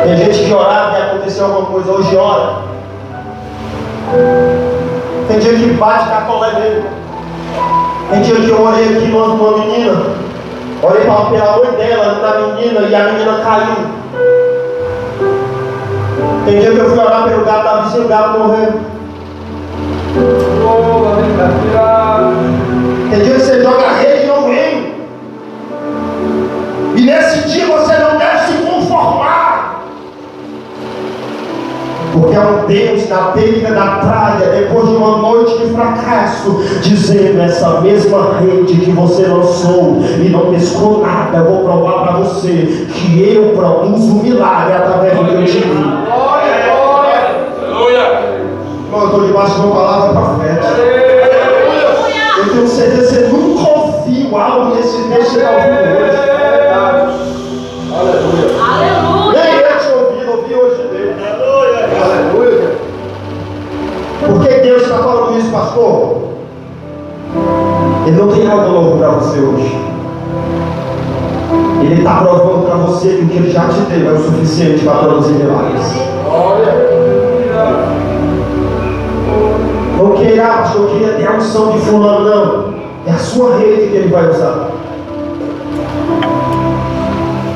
Tem gente que orava e aconteceu alguma coisa, hoje ora. Tem dia que bate na colé dele. Tem dia que eu orei aqui numa menina, orei pela mãe dela, na menina, e a menina caiu. Tem dia que eu fui orar pelo gato da vizinha, o gato morreu. Tem dia que você joga a rede e não vem. E nesse dia você não deve se conformar. Porque é um Deus na beira da praia, depois de uma noite de fracasso, dizendo: essa mesma rede que você lançou e não pescou nada, eu vou provar para você que eu produzo um milagre através do que eu te vi. Aleluia. Eu estou debaixo de uma palavra profética. Eu tenho certeza que você nunca ouviu algo nesse texto que está ouvindo hoje. Aleluia. Nem eu te ouvi hoje Deus. Aleluia. Por que Deus está falando isso, pastor? Ele não tem algo novo para você hoje. Ele está provando para você que o que Ele já te deu é o suficiente para produzir milagres. Não queira, pastor, eu queria ter a unção de fulano, não. É a sua rede que Ele vai usar.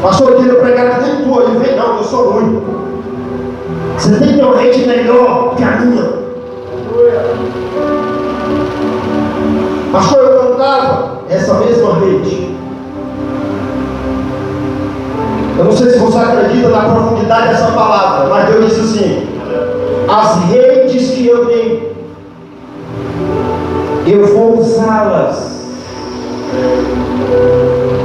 Pastor, eu queria pregar que nem tu. Ele vem, não, eu sou ruim. Você tem que ter uma rede melhor que a minha. Pastor, eu cantava essa mesma rede. Eu não sei se você acredita na profundidade dessa palavra, mas Deus disse assim: as redes que eu dei, eu vou usá-las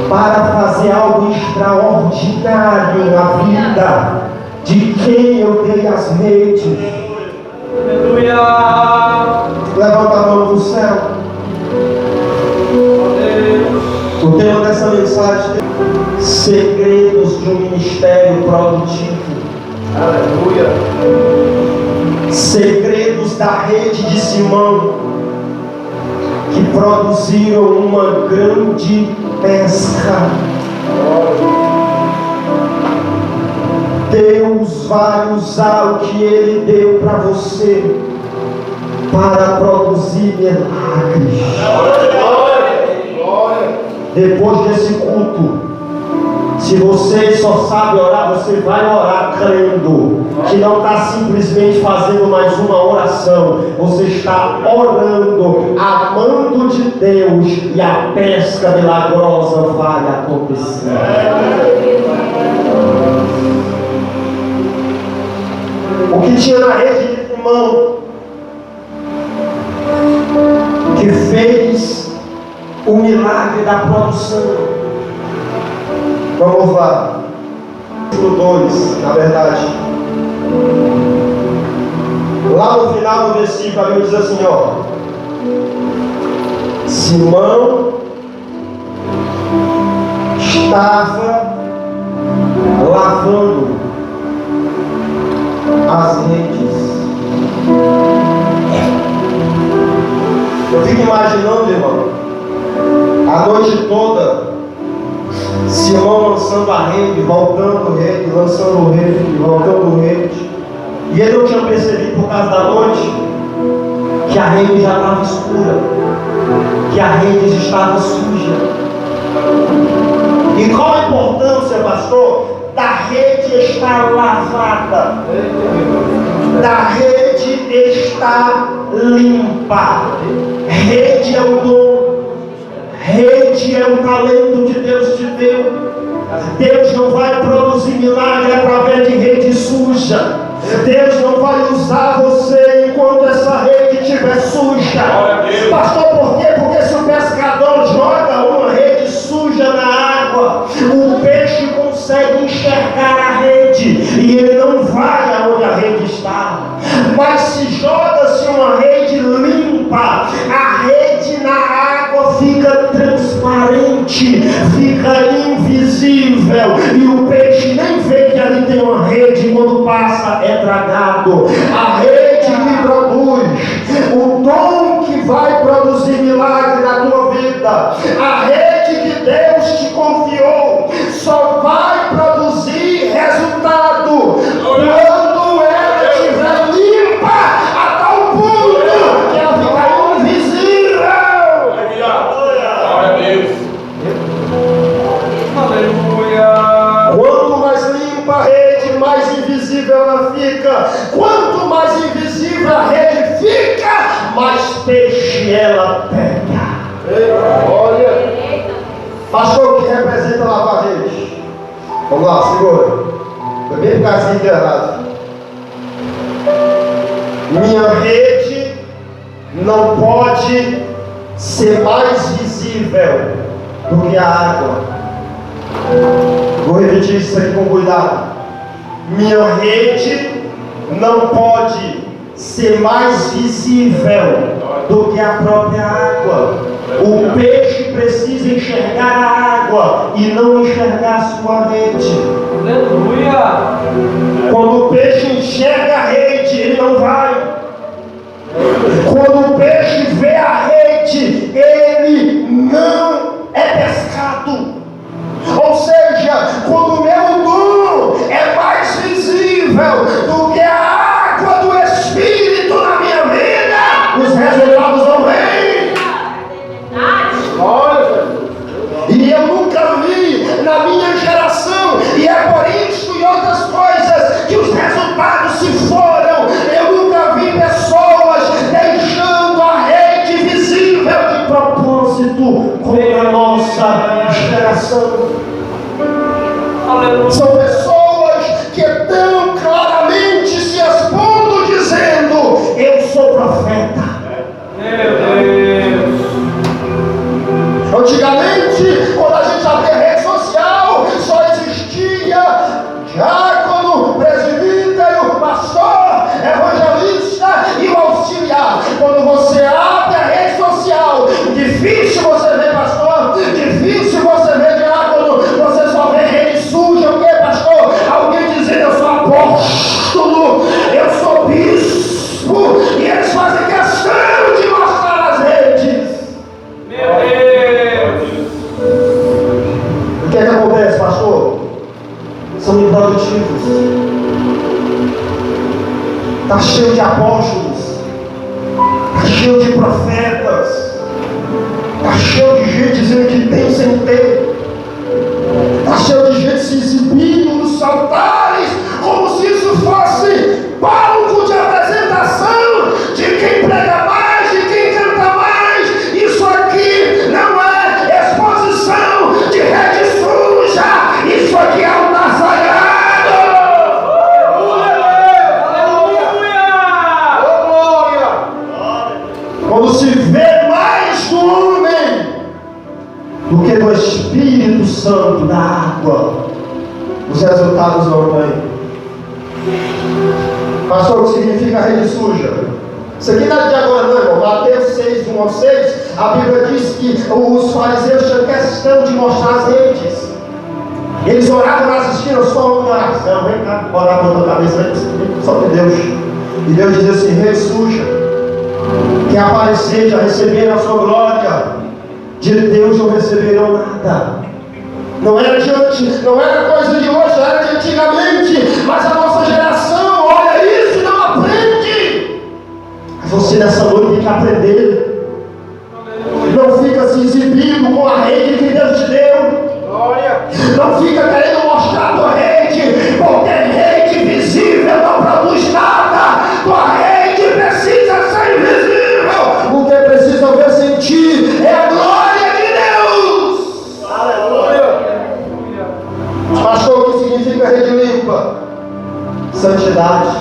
para fazer algo extraordinário na vida de quem eu dei as redes. Levanta a mão no céu. O tema dessa mensagem é segredos de um ministério produtivo. Aleluia. Segredos da rede de Simão, que produziram uma grande pesca. Deus vai usar o que Ele deu para você para produzir milagres. Depois desse culto, se você só sabe orar, você vai orar crendo que não está simplesmente fazendo mais uma oração. Você está orando, amando de Deus, e a pesca milagrosa vai acontecer. O que tinha na rede de Simão, que fez o milagre da produção. Vamos lá. 2, na verdade. Lá no final do versículo, a Bíblia diz assim, ó. Simão estava lavando as redes. Eu fico imaginando, irmão, a noite toda, Simão lançando a rede, voltando rede, lançando rede, voltando rede. E ele não tinha percebido por causa da noite que a rede já estava escura, que a rede estava suja. E qual a importância, pastor, da rede estar lavada, da rede estar limpa? Rede é o dom, rede é o talento de Deus te deu. Deus não vai produzir milagre através de rede suja. Deus não vai usar você enquanto essa rede estiver suja. Pastor, por quê? Porque se o pescador joga uma rede suja na água, o peixe consegue enxergar a rede e ele não vai aonde a rede está. Mas se joga-se uma rede limpa, a rede na água fica transparente, fica invisível e o peixe nem vê que ali tem uma rede, quando passa é tragado. A rede que produz, o dom que vai produzir milagre na tua vida, a rede que Deus te confiou, só vai produzir resultado quando ela estiver limpa a tal ponto que ela fica invisível. Glória a Deus. Aleluia. Quanto mais limpa a rede, mais invisível ela fica. Quanto mais invisível a rede fica, mais peixe ela pega. Olha, pastor, o que representa lavar a rede? Vamos lá, segura. Foi bem por causa errado. Minha rede não pode ser mais visível do que a água. Vou repetir isso aqui com cuidado. Minha rede não pode ser mais visível do que a própria água. O peixe precisa enxergar a água e não enxergar a sua rede. Aleluia. Quando o peixe enxerga a rede, ele não vai. Quando o peixe vê a rede, ele não é pescado. Ou seja, quando o meu dom é mais visível do que a água do Espírito na minha vida, os resultados não vêm. E eu nunca vi na minha geração, e é por isso e outras coisas que os resultados se foram. Eu nunca vi pessoas deixando a rede visível de propósito como a nossa geração. São pessoas que tão claramente se expondo dizendo: eu sou profeta. Meu Deus. Antigamente, quando a gente abria rede social, só existia diácono, presbítero, pastor, evangelista e o auxiliar. Quando você abre a rede social, difícil você ver pastor, difícil você ver diácono, você só vê rede suja. O que, pastor? Alguém dizendo: eu sou apóstolo, eu sou bispo, e eles fazem questão de mostrar as redes. Meu Deus. O que é que acontece, pastor? São improdutivos. Está cheio de apóstolos, está cheio de profetas, está cheio de gente dizendo que tem sem ter, está cheio de gente se exibindo nos altares como se isso fosse palco de apresentação de quem prega mais, de quem canta mais. Isso aqui não é exposição de rede suja, isso aqui é altar sagrado. Quando se vê mais do homem do que do Espírito Santo, da água, os resultados resultados não vêm. Pastor, o que significa rede suja? Isso aqui não é de agora não, irmão. Mateus 6, 1 ao 6, a Bíblia diz que os fariseus tinham questão de mostrar as redes. Eles oravam nas esquinas, só uma oração, vem cá, orar com a tua cabeça, só de Deus. E Deus diz assim, rede suja, que aparecer, já receberam a sua glória, de Deus não receberão nada. Não era coisa de hoje, era de antigamente, mas a nossa geração olha isso e não aprende. Mas você nessa noite tem que aprender. Não fica se exibindo com a rede que Deus te deu. Não fica querendo mostrar a tua rede, porque rede visível não produz nada. Tua rede precisa ser invisível. O que precisa ver sem ti é a glória de Deus. Aleluia. Pastor, o que significa rede limpa? Santidade.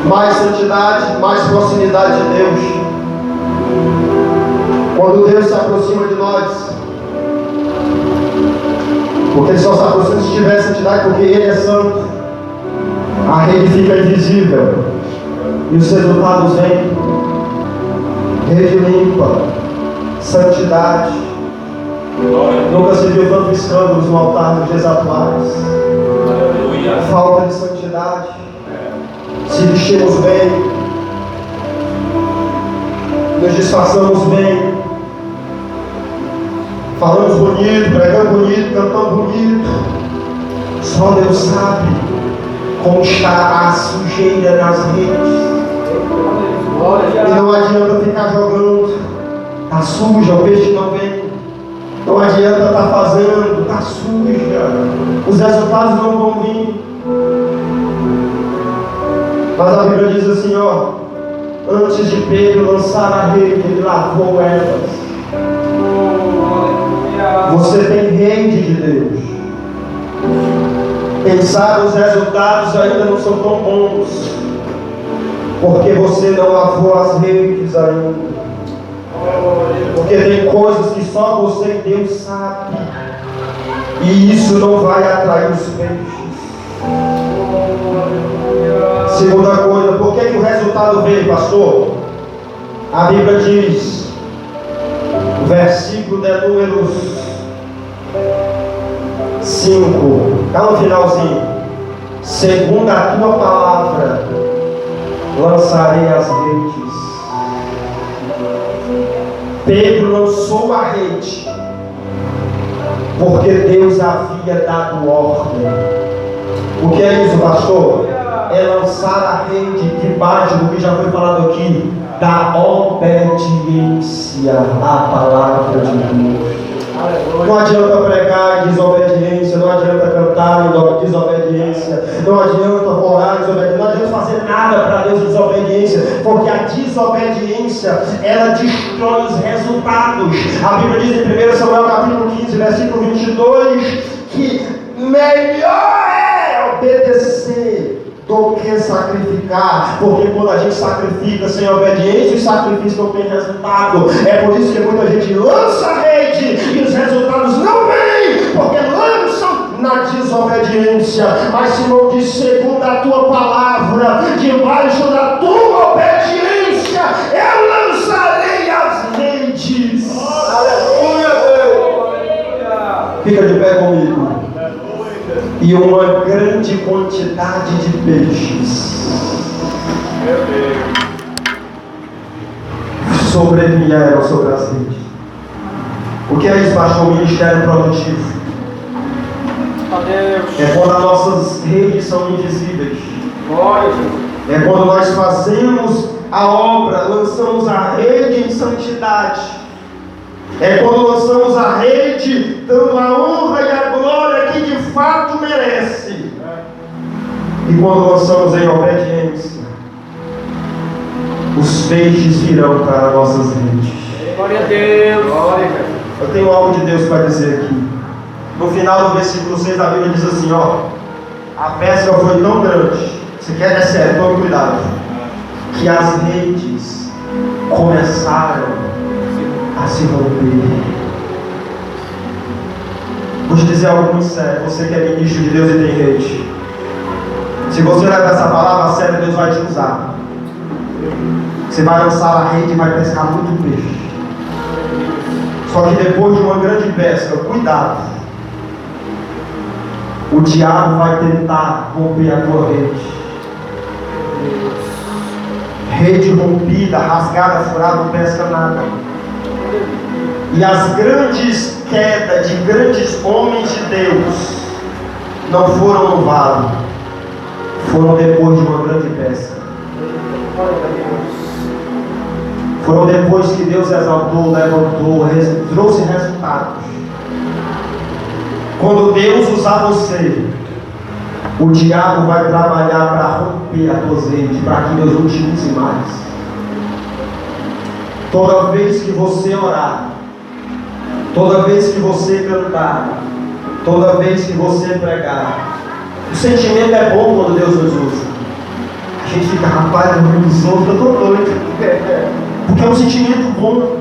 Mais santidade, mais proximidade de Deus. Quando Deus se aproxima de nós, porque Ele só se aproxima se tiver santidade, porque Ele é santo, a rede fica invisível e os resultados vêm. Rede limpa, santidade. Nunca se viu tanto escândalos no altar nos dias atuais. Falta de santidade. Se vestimos bem, nos disfarçamos bem, falamos bonito, pregando bonito, cantando bonito. Só Deus sabe como está a sujeira nas redes. E não adianta ficar jogando, está suja, o peixe não vem. Não adianta estar fazendo, está suja, os resultados não vão vir. Mas a Bíblia diz assim, ó, antes de Pedro lançar a rede, ele lavou elas. Você tem rede de Deus. Quem sabe os resultados ainda não são tão bons, porque você não lavou as redes ainda. Porque tem coisas que só você e Deus sabe, e isso não vai atrair os peixes. Segunda coisa, por que o resultado veio, pastor? A Bíblia diz, versículo de números 5, está no finalzinho: segundo a tua palavra lançarei as redes. Pedro lançou a rede porque Deus havia dado ordem. O que é isso, pastor? É lançar a rede debaixo do que já foi falado aqui, da obediência à palavra de Deus. Não adianta pregar em desobediência, não adianta cantar em desobediência, não adianta orar em desobediência, não adianta fazer nada para Deus em desobediência, porque a desobediência, ela destrói os resultados. A Bíblia diz em 1 Samuel capítulo 15, versículo 22, que melhor é obedecer do que sacrificar, porque quando a gente sacrifica sem obediência, o sacrifício não tem resultado. É por isso que muita gente lança a rede e os resultados não vêm, porque lançam na desobediência. Mas Simão diz, segundo a tua palavra, debaixo da tua obediência, eu lançarei as redes. Aleluia, Deus. Fica de pé comigo. E uma grande quantidade de peixes sobrevieram sobre as redes. O que é isso, pastor? O ministério produtivo. É quando as nossas redes são invisíveis. É quando nós fazemos a obra, lançamos a rede em santidade. É quando lançamos a rede dando a honra e a glória que de fato merece. E quando lançamos em obediência, os peixes virão para nossas redes. Glória a Deus. Eu tenho algo de Deus para dizer aqui. No final do versículo 6 da Bíblia diz assim, ó: a pesca foi tão grande, isso aqui é sério, tome cuidado, que as redes começaram a se romper. Vou te dizer algo muito sério. Você que é ministro de Deus e tem rede, se você levar essa palavra a sério, Deus vai te usar. Você vai lançar a rede e vai pescar muito peixe. Só que depois de uma grande pesca, cuidado, o diabo vai tentar romper a tua rede. Rede rompida, rasgada, furada, não pesca nada. E as grandes quedas de grandes homens de Deus não foram no vale, foram depois de uma grande pesca. Foram depois que Deus exaltou, levantou, trouxe resultados. Quando Deus usar você, o diabo vai trabalhar para romper a tua rede, para que Deus não te use mais. Toda vez que você orar, toda vez que você cantar, toda vez que você pregar, o sentimento é bom quando Deus nos usa. A gente fica, rapaz, eu não sou, eu estou doido. Porque é um sentimento bom.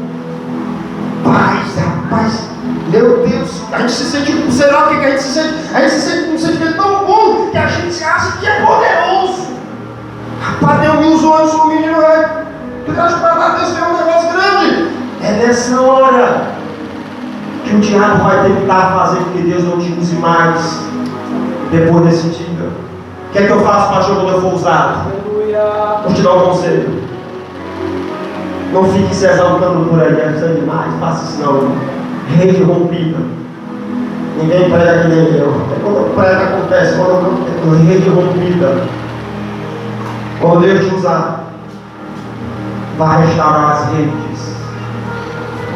Paz, rapaz, meu Deus, a gente se sente, será o que a gente se sente? A gente se sente um sentimento tão bom que a gente acha que é poderoso. Rapaz, Deus me usou, eu sou um menino, tu acha que para Deus tem um negócio grande? É nessa hora que o diabo vai tentar fazer com que Deus não te use mais depois desse dia. O que é que eu faço, pastor, quando eu for usado? Vou te dar um conselho. Não fique se exaltando por aí, é demais, faça isso não. Rede rompida. Ninguém prega que nem eu. Quando prega acontece, quando rede rompida. Quando Deus te usar, vai restaurar as redes.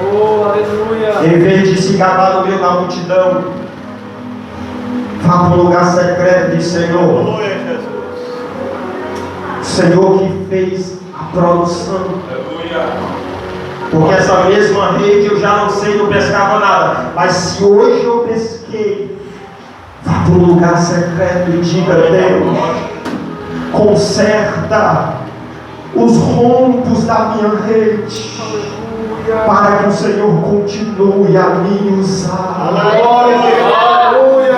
Oh, aleluia. Em vez de se gabar no meio da multidão, vá para um lugar secreto e diz: Senhor, Senhor que fez a produção. Porque essa mesma rede eu já lancei, não pescava nada. Mas se hoje eu pesquei, vá para um lugar secreto e diga: Deus, conserta os rompos da minha rede, para que o Senhor continue a me usar.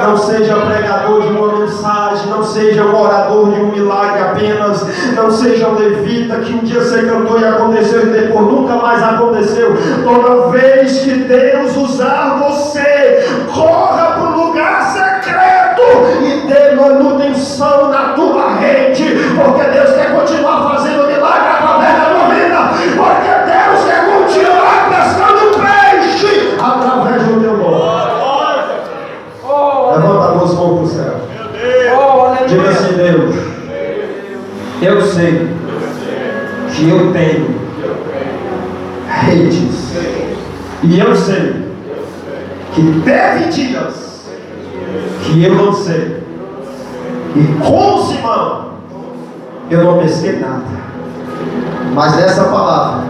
Não seja pregador de uma mensagem, não seja um orador de um milagre apenas, não seja um levita que um dia você cantou e aconteceu e depois nunca mais aconteceu. Toda vez que Deus usar você, corra para um lugar secreto e dê manutenção na tua rede, porque Deus quer continuar fazendo milagre através da tua vida, porque Deus quer continuar pescando peixe através do teu nome. Levanta as duas mãos para o céu. Diga assim: Deus, eu sei que eu tenho redes, e eu sei que teve dias que eu não sei, e com o Simão eu não pesquei nada, mas nessa palavra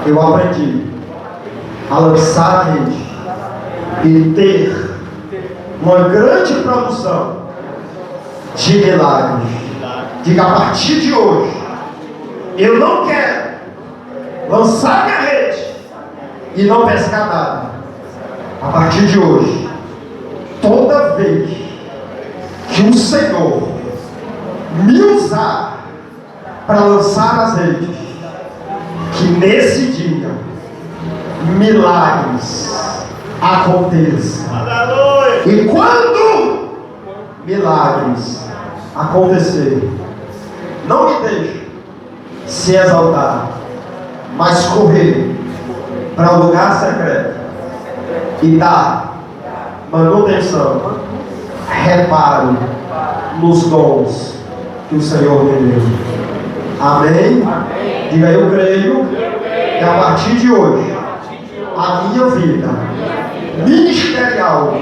eu aprendi a lançar a rede e ter uma grande produção de milagres. Diga: a partir de hoje eu não quero lançar minha rede e não pescar nada. A partir de hoje, toda vez que o Senhor me usar para lançar as redes, que nesse dia milagres aconteçam. E quando milagres acontecer, não me deixe se exaltar, mas correr para um lugar secreto e dar manutenção, reparo nos dons que o Senhor me deu. Amém? Diga: eu creio que a partir de hoje a minha vida ministerial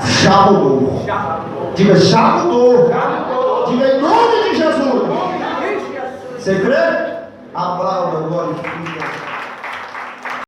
já mudou. Diga: já mudou. Diga: em nome de Jesus. Você crê? Aplauda, glorifica.